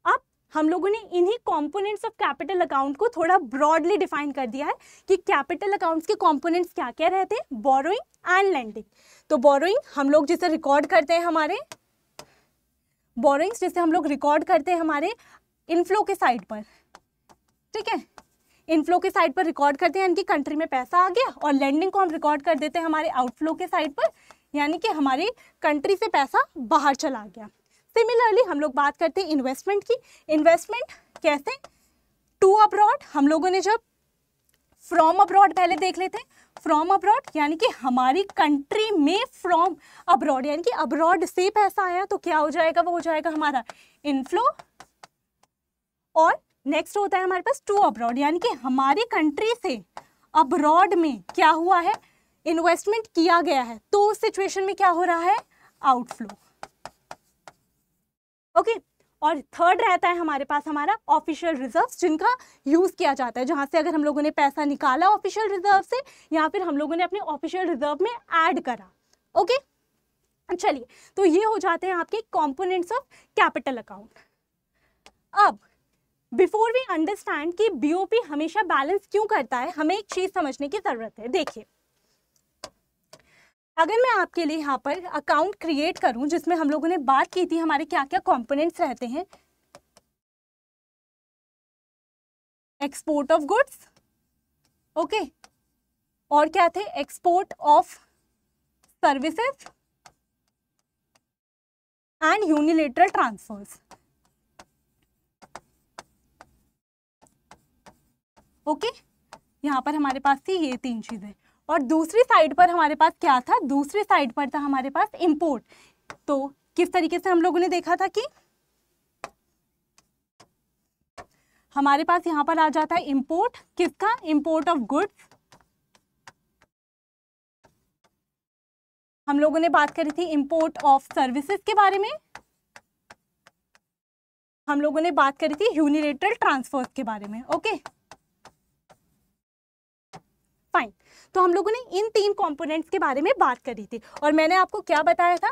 अब हम लोगों ने इन्हीं कंपोनेंट्स ऑफ कैपिटल अकाउंट को थोड़ा ब्रॉडली डिफाइन कर दिया है कि कैपिटल अकाउंट्स के कंपोनेंट्स क्या क्या रहते हैं, बोरोइंग एंड लेंडिंग। तो बोरोइंग हम लोग जिसे रिकॉर्ड करते हैं, हमारे बोरोइंग्स जिसे हम लोग रिकॉर्ड करते हैं हमारे इनफ्लो के साइड पर, ठीक है, इनफ्लो के साइड पर रिकॉर्ड करते हैं, यानी कि कंट्री में पैसा आ गया। और लेंडिंग को हम रिकॉर्ड कर देते हैं हमारे आउटफ्लो के साइड पर, यानी कि हमारी कंट्री से पैसा बाहर चला गया। सिमिलरली हम लोग बात करते हैं इन्वेस्टमेंट की। इन्वेस्टमेंट कैसे, टू अब्रॉड, हम लोगों ने जब फ्रॉम अब्रॉड पहले देख लेते हैं, फ्रॉम अब्रॉड यानी कि हमारी कंट्री में फ्रॉम अब्रॉड, यानी कि अब्रॉड से पैसा आया तो क्या हो जाएगा, वो हो जाएगा हमारा इनफ्लो। और नेक्स्ट होता है हमारे पास टू अब्रॉड, यानी कि हमारी कंट्री से अब्रॉड में क्या हुआ है, इन्वेस्टमेंट किया गया है, तो उस सिचुएशन में क्या हो रहा है, आउटफ्लो। ओके, और थर्ड रहता है हमारे पास हमारा ऑफिशियल रिजर्व्स, जिनका यूज किया जाता है, जहां से अगर हम लोगों ने पैसा निकाला ऑफिशियल रिजर्व से, या फिर हम लोगों ने अपने ऑफिशियल रिजर्व में ऐड करा। ओके, चलिए, तो ये हो जाते हैं आपके कंपोनेंट्स ऑफ कैपिटल अकाउंट। अब बिफोर वी अंडरस्टैंड कि बीओपी हमेशा बैलेंस क्यों करता है, हमें एक चीज समझने की जरूरत है। देखिए, अगर मैं आपके लिए यहाँ पर अकाउंट क्रिएट करूं जिसमें हम लोगों ने बात की थी हमारे क्या क्या कंपोनेंट्स रहते हैं, एक्सपोर्ट ऑफ गुड्स, ओके, और क्या थे, export of services and unilateral transfers. Okay, यहाँ पर हमारे पास थी ये तीन चीजें। और दूसरी साइड पर हमारे पास क्या था, दूसरी साइड पर था हमारे पास इंपोर्ट। तो किस तरीके से हम लोगों ने देखा था कि हमारे पास यहाँ पर आ जाता है इंपोर्ट, किसका, इंपोर्ट ऑफ गुड्स। हम लोगों ने बात करी थी इंपोर्ट ऑफ सर्विसेज के बारे में, हम लोगों ने बात करी थी यूनिलेटरल ट्रांसफर्स के बारे में। Okay, fine. तो हम लोगों ने इन तीन कंपोनेंट्स के बारे में बात करी थी, और मैंने आपको क्या बताया था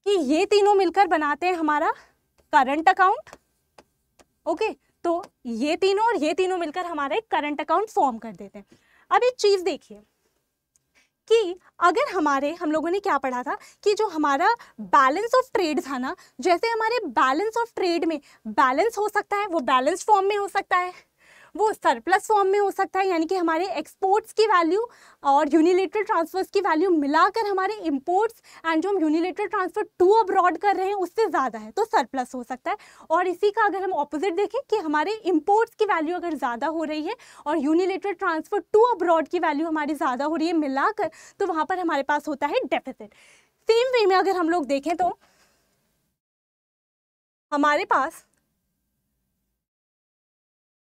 कि ये तीनों मिलकर बनाते हैं हमारा करंट अकाउंट। ओके, तो ये तीनों और ये तीनों मिलकर हमारा एक करंट अकाउंट फॉर्म कर देते हैं। अब एक चीज देखिए कि अगर हम लोगों ने क्या पढ़ा था कि जो हमारा बैलेंस ऑफ ट्रेड था ना, जैसे हमारे बैलेंस ऑफ ट्रेड में बैलेंस हो सकता है, वो बैलेंस फॉर्म में हो सकता है, वो सरप्लस फॉर्म में हो सकता है, यानी कि हमारे एक्सपोर्ट्स की वैल्यू और यूनिलेटरल ट्रांसफर्स की वैल्यू मिलाकर हमारे इंपोर्ट्स एंड जो हम यूनिलेटरल ट्रांसफर टू अब्रॉड कर रहे हैं उससे ज़्यादा है, तो सरप्लस हो सकता है। और इसी का अगर हम ऑपोजिट देखें कि हमारे इंपोर्ट्स की वैल्यू अगर ज़्यादा हो रही है और यूनिलेटरल ट्रांसफर टू अब्रॉड की वैल्यू हमारी ज़्यादा हो रही है मिलाकर, तो वहाँ पर हमारे पास होता है डेफिसिट। सेम वे में अगर हम लोग देखें तो हमारे पास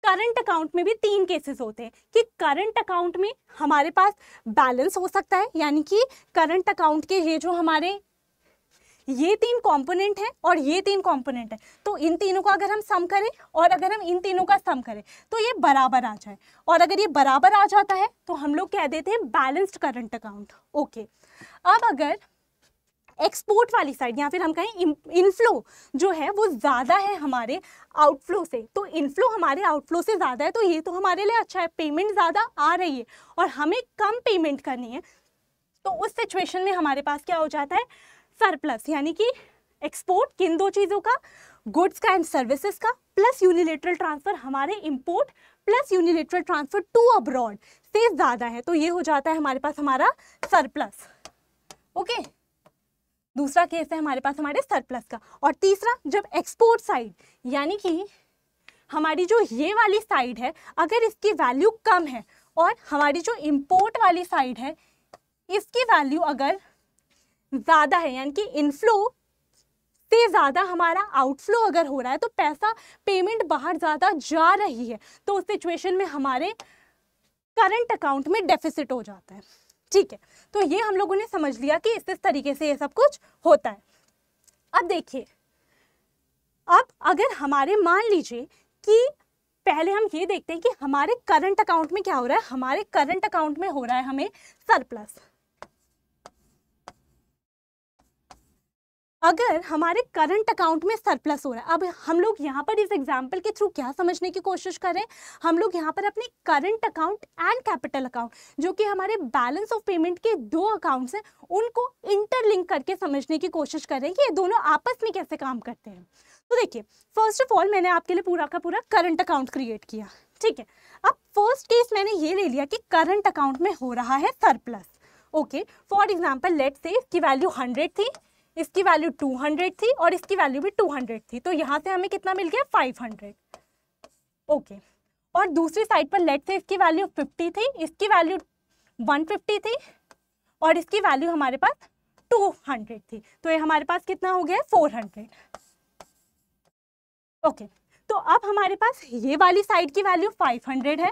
करंट अकाउंट में भी 3 केसेस होते हैं कि करंट अकाउंट में हमारे पास बैलेंस हो सकता है, यानी कि करंट अकाउंट के ये जो हमारे ये 3 कंपोनेंट हैं और ये 3 कंपोनेंट हैं, तो इन तीनों का अगर हम सम करें और अगर हम इन तीनों का सम करें तो ये बराबर आ जाए, और अगर ये बराबर आ जाता है तो हम लोग कह देते हैं बैलेंस्ड करंट अकाउंट। ओके, अब अगर एक्सपोर्ट वाली साइड या फिर हम कहें इनफ्लो जो है वो ज़्यादा है हमारे आउटफ्लो से, तो इनफ्लो हमारे आउटफ्लो से ज़्यादा है, तो ये तो हमारे लिए अच्छा है, पेमेंट ज़्यादा आ रही है और हमें कम पेमेंट करनी है, तो उस सिचुएशन में हमारे पास क्या हो जाता है, सरप्लस, यानी कि एक्सपोर्ट किन 2 चीज़ों का, गुड्स का एंड सर्विसेज का, प्लस यूनिलेटरल ट्रांसफर हमारे import plus unilateral transfer to abroad से ज़्यादा है, तो ये हो जाता है हमारे पास हमारा सरप्लस। ओके, दूसरा केस है हमारे पास हमारे सरप्लस का। और तीसरा, जब एक्सपोर्ट साइड यानी कि हमारी जो ये वाली साइड है अगर इसकी वैल्यू कम है और हमारी जो इंपोर्ट वाली साइड है इसकी वैल्यू अगर ज़्यादा है, यानी कि इनफ्लो से ज़्यादा हमारा आउटफ्लो अगर हो रहा है, तो पैसा पेमेंट बाहर ज़्यादा जा रही है, तो उस सिचुएशन में हमारे करंट अकाउंट में डेफिसिट हो जाता है। ठीक है, तो ये हम लोगों ने समझ लिया कि इस तरीके से ये सब कुछ होता है। अब देखिए, अब अगर हमारे मान लीजिए कि पहले हम ये देखते हैं कि हमारे करंट अकाउंट में क्या हो रहा है, हमारे करंट अकाउंट में हो रहा है हमें सरप्लस। अगर हमारे करंट अकाउंट में सरप्लस हो रहा है, अब हम लोग यहाँ पर इस एग्जाम्पल के थ्रू क्या समझने की कोशिश करें, हम लोग यहाँ पर अपने current account and capital account जो कि हमारे बैलेंस ऑफ पेमेंट के 2 अकाउंट्स हैं उनको इंटरलिंक करके समझने की कोशिश करें कि ये दोनों आपस में कैसे काम करते हैं। तो देखिए, फर्स्ट ऑफ ऑल मैंने आपके लिए पूरा का पूरा करंट अकाउंट क्रिएट किया। ठीक है, अब फर्स्ट केस मैंने ये ले लिया कि करंट अकाउंट में हो रहा है surplus. Okay, for example let's say इसकी वैल्यू 100 थी, इसकी वैल्यू 200 थी और इसकी वैल्यू भी 200 थी, तो यहाँ से हमें कितना मिल गया 500। ओके, और दूसरी साइड पर लेट से इसकी वैल्यू 50 थी, इसकी वैल्यू 150 थी और इसकी वैल्यू हमारे पास 200 थी, तो ये हमारे पास कितना हो गया 400। ओके, तो अब हमारे पास ये वाली साइड की वैल्यू 500 है,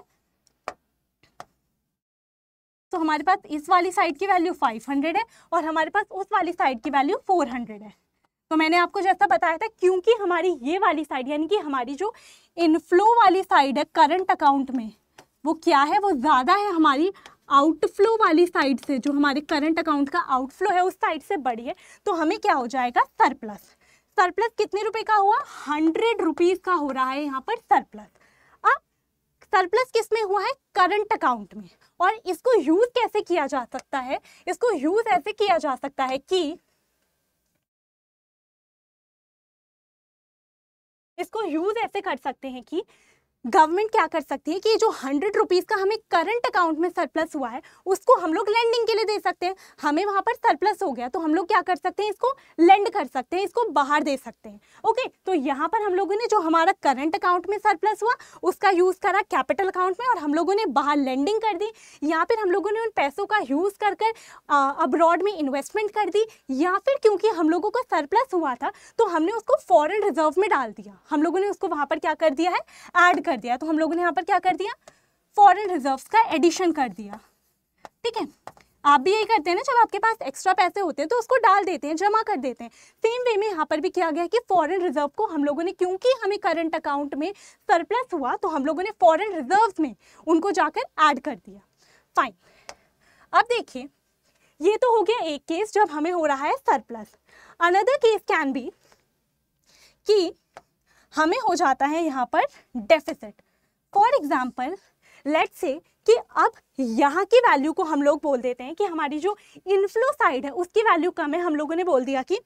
तो हमारे पास इस वाली साइड की वैल्यू 500 है और हमारे पास उस वाली साइड की वैल्यू 400 है। तो मैंने आपको जैसा बताया था, क्योंकि हमारी ये वाली साइड यानी कि हमारी जो इनफ्लो वाली साइड है करंट अकाउंट में वो क्या है, वो ज़्यादा है हमारी आउटफ्लो वाली साइड से, जो हमारे करंट अकाउंट का आउटफ्लो है उस साइड से बड़ी है, तो हमें क्या हो जाएगा सरप्लस। सरप्लस कितने रुपए का हुआ, 100 रुपीज़ का हो रहा है यहाँ पर सरप्लस। अब सरप्लस किस में हुआ है, करंट अकाउंट में, और इसको यूज कैसे किया जा सकता है, इसको यूज ऐसे किया जा सकता है कि इसको यूज ऐसे कर सकते हैं कि गवर्नमेंट क्या कर सकती है कि जो 100 रुपीज़ का हमें करंट अकाउंट में सरप्लस हुआ है उसको हम लोग लेंडिंग के लिए दे सकते हैं। हमें वहां पर सरप्लस हो गया तो हम लोग क्या कर सकते हैं, इसको लेंड कर सकते हैं, इसको बाहर दे सकते हैं। ओके, तो यहाँ पर हम लोगों ने जो हमारा करंट अकाउंट में सरप्लस हुआ उसका यूज करा कैपिटल अकाउंट में और हम लोगों ने बाहर लेंडिंग कर दी, या फिर हम लोगों ने उन पैसों का यूज कर अब्रॉड में इन्वेस्टमेंट कर दी, या फिर क्योंकि हम लोगों का सरप्लस हुआ था तो हमने उसको फॉरेन रिजर्व में डाल दिया, हम लोगों ने उसको वहां पर क्या कर दिया है, ऐड कर दिया। तो हम लोगों ने यहाँ पर क्या कर दिया, फॉरेन रिजर्व्स का एडिशन कर दिया। ठीक है, आप भी यही करते हैं ना, जब आपके पास एक्स्ट्रा पैसे होते हैं तो उसको डाल देते हैं, जमा कर देते हैं। सेम वे में यहाँ पर भी किया गया कि फॉरेन रिजर्व को हम लोगों ने, क्योंकि हमें करंट अकाउंट में सरप्लस हुआ तो हम लोगों ने फॉरेन रिजर्व्स में उनको जाकर ऐड कर दिया। फाइन, अब देखिए ये तो हो गया एक केस जब हमें हो रहा है surplus. Another case can be कि हमें हो जाता है यहाँ पर deficit. For example let's say कि अब यहाँ की वैल्यू को हम लोग बोल देते हैं कि हमारी जो इनफ्लो साइड है उसकी वैल्यू कम है, हम लोगों ने बोल दिया कि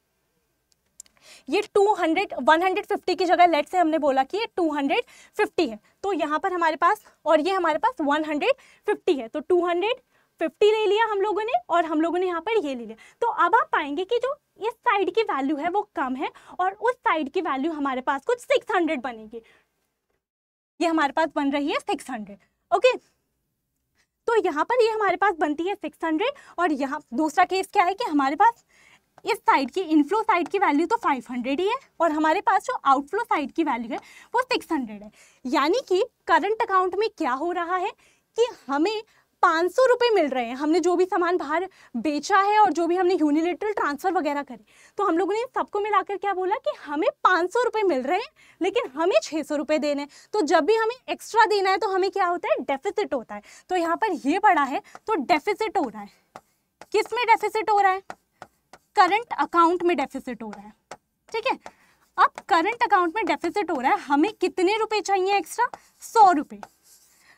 ये 150 की जगह लेट से हमने बोला कि ये 250 है, तो यहाँ पर हमारे पास, और ये हमारे पास 150 है, तो 250 ले लिया हम लोगों ने, और हम लोगों ने यहाँ पर ये ले लिया। तो अब आप पाएंगे कि जो इस साइड की वैल्यू है वो कम है और उस साइड की वैल्यू हमारे पास कुछ 600 बनेगी। ये हमारे पास बन रही है 600। ओके, तो यहाँ पर ये हमारे पास बनती है 600, और यहाँ दूसरा केस क्या है कि हमारे पास इस साइड की इनफ्लो साइड की वैल्यू तो 500 ही है और हमारे पास जो आउटफ्लो साइड की वैल्यू है वो 600 है। यानी कि करंट अकाउंट में क्या हो रहा है कि हमें 500 रुपये मिल रहे हैं, हमने जो भी सामान बाहर बेचा है और जो भी हमने यूनिलेटरल ट्रांसफर वगैरह करे, तो हम लोगों ने सबको मिलाकर क्या बोला कि हमें 500 रुपये मिल रहे हैं लेकिन हमें 600 रुपये देने हैं। तो जब भी हमें एक्स्ट्रा देना है तो हमें क्या होता है, डेफिसिट होता है। तो यहाँ पर ये पड़ा है तो डेफिसिट हो रहा है। किस में डेफिसिट हो रहा है, करंट अकाउंट में डेफिसिट हो रहा है। ठीक है, अब करंट अकाउंट में डेफिसिट हो रहा है, हमें कितने रुपए चाहिए एक्स्ट्रा, 100 रुपये।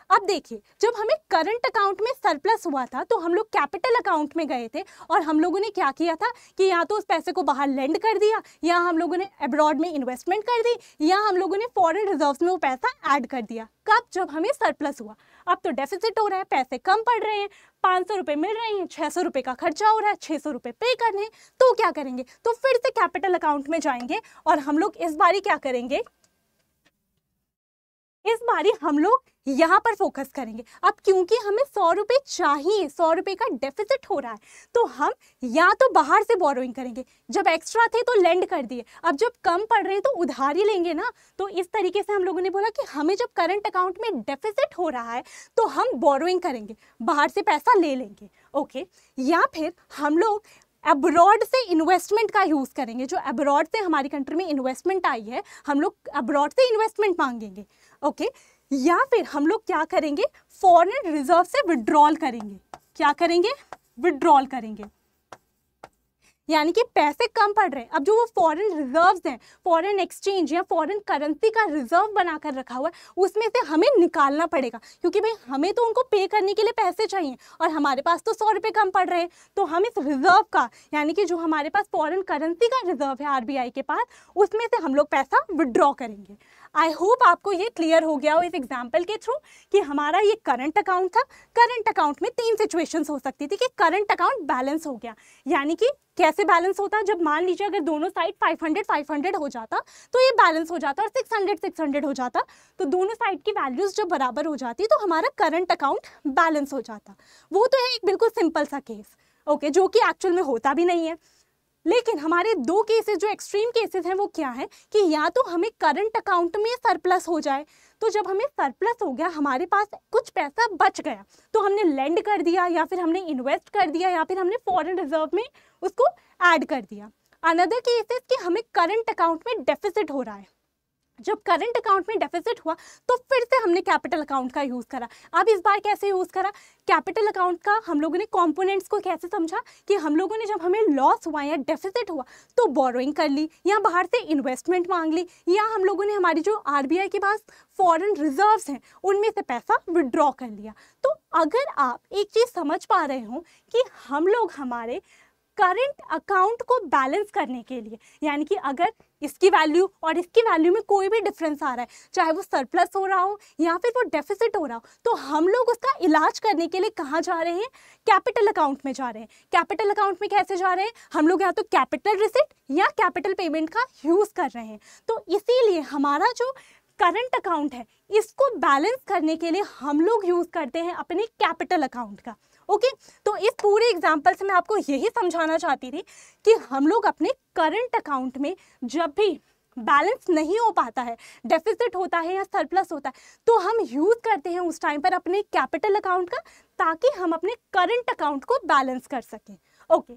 अब देखिए, जब हमें करंट अकाउंट में सरप्लस हुआ था तो हम लोग कैपिटल अकाउंट में गए थे और हम लोगों ने क्या किया था कि या तो उस पैसे को बाहर लेंड कर दिया, या हम लोगों ने अब्रॉड में इन्वेस्टमेंट कर दी, या हम लोगों ने फॉरेन रिजर्व्स में वो पैसा ऐड कर दिया। कब, जब हमें सरप्लस हुआ। अब तो डेफिसिट हो रहा है, पैसे कम पड़ रहे हैं, 500 रुपये मिल रहे हैं, 600 रुपये का खर्चा हो रहा है, 600 रुपये पे करने हैं, तो क्या करेंगे, तो फिर से कैपिटल अकाउंट में जाएंगे और हम लोग इस बारी क्या करेंगे, इस बारी हम लोग यहाँ पर फोकस करेंगे। अब क्योंकि हमें 100 रुपये चाहिए, 100 रुपये का डेफिसिट हो रहा है, तो हम या तो बाहर से बोरोइंग करेंगे, जब एक्स्ट्रा थे तो लेंड कर दिए, अब जब कम पड़ रहे हैं तो उधार ही लेंगे ना। तो इस तरीके से हम लोगों ने बोला कि हमें जब करंट अकाउंट में डेफिसिट हो रहा है तो हम बोरोइंग करेंगे, बाहर से पैसा ले लेंगे। ओके, या फिर हम लोग अब्रॉड से इन्वेस्टमेंट का यूज़ करेंगे, जो अब्रॉड से हमारी कंट्री में इन्वेस्टमेंट आई है हम लोग अब्रॉड से इन्वेस्टमेंट मांगेंगे। ओके, या फिर हम लोग क्या करेंगे, फॉरेन रिजर्व से विड्रॉल करेंगे। क्या करेंगे, विड्रॉल करेंगे, यानी कि पैसे कम पड़ रहे हैं, अब जो वो फॉरेन रिजर्व्स हैं, फॉरेन एक्सचेंज या फॉरेन करेंसी का रिजर्व बनाकर रखा हुआ है, उसमें से हमें निकालना पड़ेगा, क्योंकि भाई हमें तो उनको पे करने के लिए पैसे चाहिए और हमारे पास तो 100 रुपये कम पड़ रहे हैं। तो हम इस रिजर्व का, यानी कि जो हमारे पास फॉरेन करेंसी का रिजर्व है आरबीआई के पास, उसमें से हम लोग पैसा विड्रॉ करेंगे। आई होप आपको ये क्लियर हो गया हो इस एग्जाम्पल के थ्रू कि हमारा ये करंट अकाउंट था। करंट अकाउंट में 3 सिचुएशंस हो सकती थी कि करंट अकाउंट बैलेंस हो गया, यानी कि कैसे बैलेंस होता, जब मान लीजिए अगर दोनों साइड 500 हो जाता तो ये बैलेंस हो जाता, और 600 हो जाता, तो दोनों साइड की वैल्यूज जब बराबर हो जाती तो हमारा करंट अकाउंट बैलेंस हो जाता। वो तो है एक बिल्कुल सिंपल सा केस, ओके, जो कि एक्चुअल में होता भी नहीं है। लेकिन हमारे 2 केसेस जो एक्सट्रीम केसेस हैं वो क्या है कि या तो हमें करंट अकाउंट में सरप्लस हो जाए, तो जब हमें सरप्लस हो गया, हमारे पास कुछ पैसा बच गया, तो हमने लेंड कर दिया, या फिर हमने इन्वेस्ट कर दिया, या फिर हमने फॉरेन रिजर्व में उसको ऐड कर दिया। अनदर केसेस कि हमें करंट अकाउंट में डेफिसिट हो रहा है, जब करंट अकाउंट में डेफिसिट हुआ तो फिर से हमने कैपिटल अकाउंट का यूज़ करा। अब इस बार कैसे यूज़ करा, कैपिटल अकाउंट का हम लोगों ने कंपोनेंट्स को कैसे समझा कि हम लोगों ने जब हमें लॉस हुआ या डेफिसिट हुआ तो बोरोइंग कर ली, या बाहर से इन्वेस्टमेंट मांग ली, या हम लोगों ने हमारी जो आरबीआई के पास फॉरेन रिजर्व्स हैं उनमें से पैसा विड्रॉ कर लिया। तो अगर आप एक चीज़ समझ पा रहे हो कि हम लोग हमारे करंट अकाउंट को बैलेंस करने के लिए, यानी कि अगर इसकी वैल्यू और इसकी वैल्यू में कोई भी डिफरेंस आ रहा है, चाहे वो सरप्लस हो रहा हो या फिर वो डेफिसिट हो रहा हो, तो हम लोग उसका इलाज करने के लिए कहाँ जा रहे हैं, कैपिटल अकाउंट में जा रहे हैं। कैपिटल अकाउंट में कैसे जा रहे हैं, हम लोग या तो कैपिटल रिसिट या कैपिटल पेमेंट का यूज़ कर रहे हैं। तो इसीलिए हमारा जो करंट अकाउंट है इसको बैलेंस करने के लिए हम लोग यूज़ करते हैं अपने कैपिटल अकाउंट का। ओके, तो इस पूरे एग्जाम्पल से मैं आपको यही समझाना चाहती थी कि हम लोग अपने करंट अकाउंट में जब भी बैलेंस नहीं हो पाता है, डेफिसिट होता है या सरप्लस होता है, तो हम यूज़ करते हैं उस टाइम पर अपने कैपिटल अकाउंट का, ताकि हम अपने करंट अकाउंट को बैलेंस कर सकें। ओके,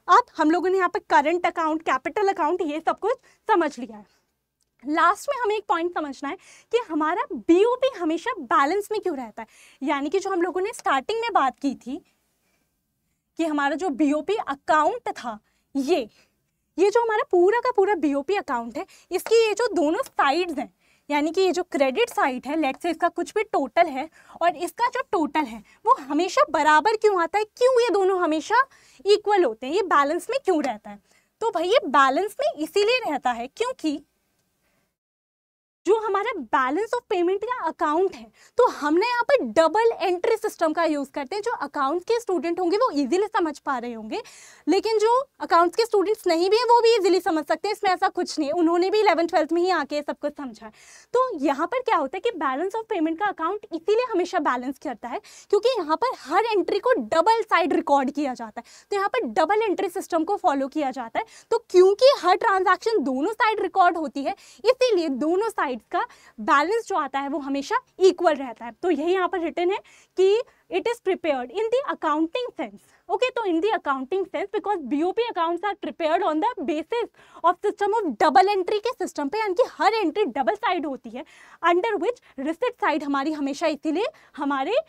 अब हम लोगों ने यहाँ पर करंट अकाउंट, कैपिटल अकाउंट, ये सब कुछ समझ लिया है। लास्ट में हमें एक पॉइंट समझना है कि हमारा बीओपी हमेशा बैलेंस में क्यों रहता है। यानी कि जो हम लोगों ने स्टार्टिंग में बात की थी कि हमारा जो बीओपी अकाउंट था, ये जो हमारा पूरा का पूरा बीओपी अकाउंट है, इसकी ये जो दोनों साइड्स हैं, यानी कि ये जो क्रेडिट साइड है, लेट्स से इसका कुछ भी टोटल है और इसका जो टोटल है वो हमेशा बराबर क्यों आता है, क्यों ये दोनों हमेशा इक्वल होते हैं, ये बैलेंस में क्यों रहता है। तो भाई ये बैलेंस में इसीलिए रहता है क्योंकि जो हमारा बैलेंस ऑफ पेमेंट का अकाउंट है, तो हमने यहाँ पर डबल एंट्री सिस्टम का यूज करते हैं। जो अकाउंट के स्टूडेंट होंगे वो इजीली समझ पा रहे होंगे, लेकिन जो अकाउंट्स के स्टूडेंट्स नहीं भी हैं वो भी इजीली समझ सकते हैं, इसमें ऐसा कुछ नहीं है, उन्होंने भी 11th-12th में ही आके सब कुछ समझा है। तो यहाँ पर क्या होता है कि बैलेंस ऑफ पेमेंट का अकाउंट इसीलिए हमेशा बैलेंस करता है क्योंकि यहाँ पर हर एंट्री को डबल साइड रिकॉर्ड किया जाता है। तो यहाँ पर डबल एंट्री सिस्टम को फॉलो किया जाता है। तो क्योंकि हर ट्रांजैक्शन दोनों साइड रिकॉर्ड होती है, इसीलिए दोनों साइड का बैलेंस जो आता है वो हमेशा इक्वल रहता है। तो यही यहाँ पर रिटन है कि it is prepared in the accounting sense. Okay, तो in the accounting sense because BOP accounts are prepared on the basis of system of double entry के सिस्टम पे, यानी कि हर एंट्री डबल साइड होती है, अंडर विच रिसिप्ट साइड हमारी हमेशा इसीलिए हमारे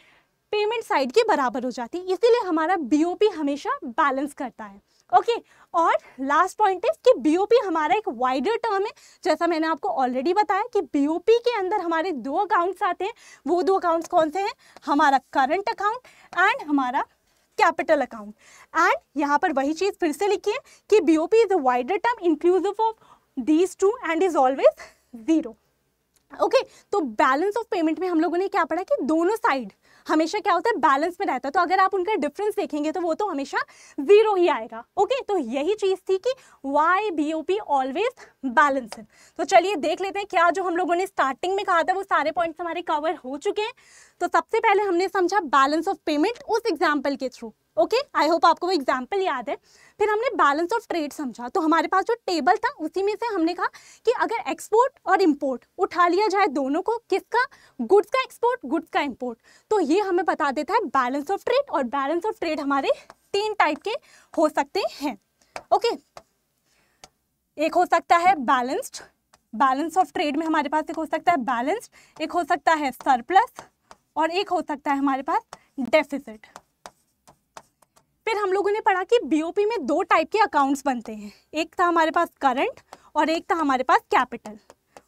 पेमेंट साइड के बराबर हो जाती है, इसीलिए हमारा बीओपी हमेशा बैलेंस करता है। ओके, और लास्ट पॉइंट है कि बीओपी हमारा एक वाइडर टर्म है। जैसा मैंने आपको ऑलरेडी बताया कि बीओपी के अंदर हमारे दो अकाउंट्स आते हैं। वो दो अकाउंट्स कौन से हैं? हमारा करंट अकाउंट एंड हमारा कैपिटल अकाउंट। एंड यहाँ पर वही चीज़ फिर से लिखी है कि BOP is a wider term inclusive of these two and is always zero. Okay, तो बैलेंस ऑफ पेमेंट में हम लोगों ने क्या पढ़ा कि दोनों साइड हमेशा क्या होता है? बैलेंस में रहता है। तो अगर आप उनका डिफरेंस देखेंगे तो वो तो हमेशा जीरो ही आएगा। ओके, तो यही चीज थी कि वाई बीओपी ऑलवेज बैलेंस। तो चलिए देख लेते हैं क्या जो हम लोगों ने स्टार्टिंग में कहा था वो सारे पॉइंट्स हमारे कवर हो चुके हैं। तो सबसे पहले हमने समझा बैलेंस ऑफ पेमेंट उस एग्जाम्पल के थ्रू। ओके, आई होप आपको वो एग्जाम्पल याद है। फिर हमने बैलेंस ऑफ ट्रेड समझा। तो हमारे पास जो टेबल था उसी में से हमने कहा कि अगर एक्सपोर्ट और इंपोर्ट उठा लिया जाए दोनों को, किसका? गुड्स का एक्सपोर्ट, गुड्स का इंपोर्ट, तो ये हमें बता देता है बैलेंस ऑफ ट्रेड। और बैलेंस ऑफ ट्रेड हमारे 3 टाइप के हो सकते हैं। ओके, एक हो सकता है बैलेंस्ड, बैलेंस ऑफ ट्रेड में हमारे पास एक हो सकता है बैलेंस्ड, एक हो सकता है सरप्लस और एक हो सकता है हमारे पास डेफिसिट। फिर हम लोगों ने पढ़ा कि बीओपी में 2 टाइप के अकाउंट्स बनते हैं, एक था हमारे पास करंट और एक था हमारे पास कैपिटल,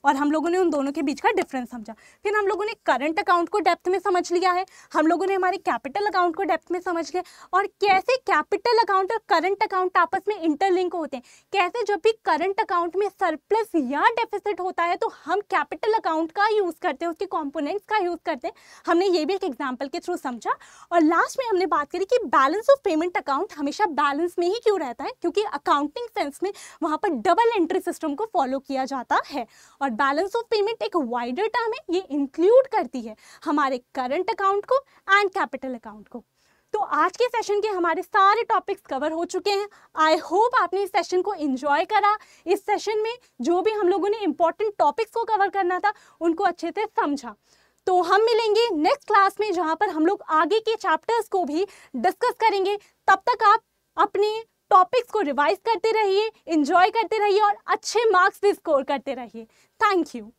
और हम लोगों ने उन दोनों के बीच का डिफरेंस समझा। फिर हम लोगों ने करंट अकाउंट को डेप्थ में समझ लिया है, हम लोगों ने हमारे कैपिटल अकाउंट को डेप्थ में समझ लिया, और कैसे कैपिटल अकाउंट और करंट अकाउंट आपस में इंटरलिंक होते हैं। कैसे जब भी करंट अकाउंट में सरप्लस या डेफिसिट होता है तो हम कैपिटल अकाउंट का यूज़ करते हैं, उसके कॉम्पोनेंट्स का यूज़ करते हैं। हमने ये भी एक एग्जाम्पल के थ्रू समझा। और लास्ट में हमने बात करी कि बैलेंस ऑफ पेमेंट अकाउंट हमेशा बैलेंस में ही क्यों रहता है, क्योंकि अकाउंटिंग सेंस में वहाँ पर डबल एंट्री सिस्टम को फॉलो किया जाता है। और बैलेंस ऑफ पेमेंट एक वाइडर टर्म है, ये इंक्लूड करती है हमारे करंट अकाउंट को एंड कैपिटल अकाउंट को। तो आज के सेशन के हमारे सारे टॉपिक्स कवर हो चुके हैं। आई होप आपने इस सेशन को एंजॉय करा। इस सेशन में जो भी हम लोगों ने इंपॉर्टेंट टॉपिक्स को कवर करना था उनको अच्छे से समझा। तो हम मिलेंगे नेक्स्ट क्लास में जहाँ पर हम लोग आगे के चैप्टर्स को भी डिस्कस करेंगे। तब तक आप अपने टॉपिक्स को रिवाइज करते रहिए, एंजॉय करते रहिए और अच्छे मार्क्स भी स्कोर करते रहिए। Thank you.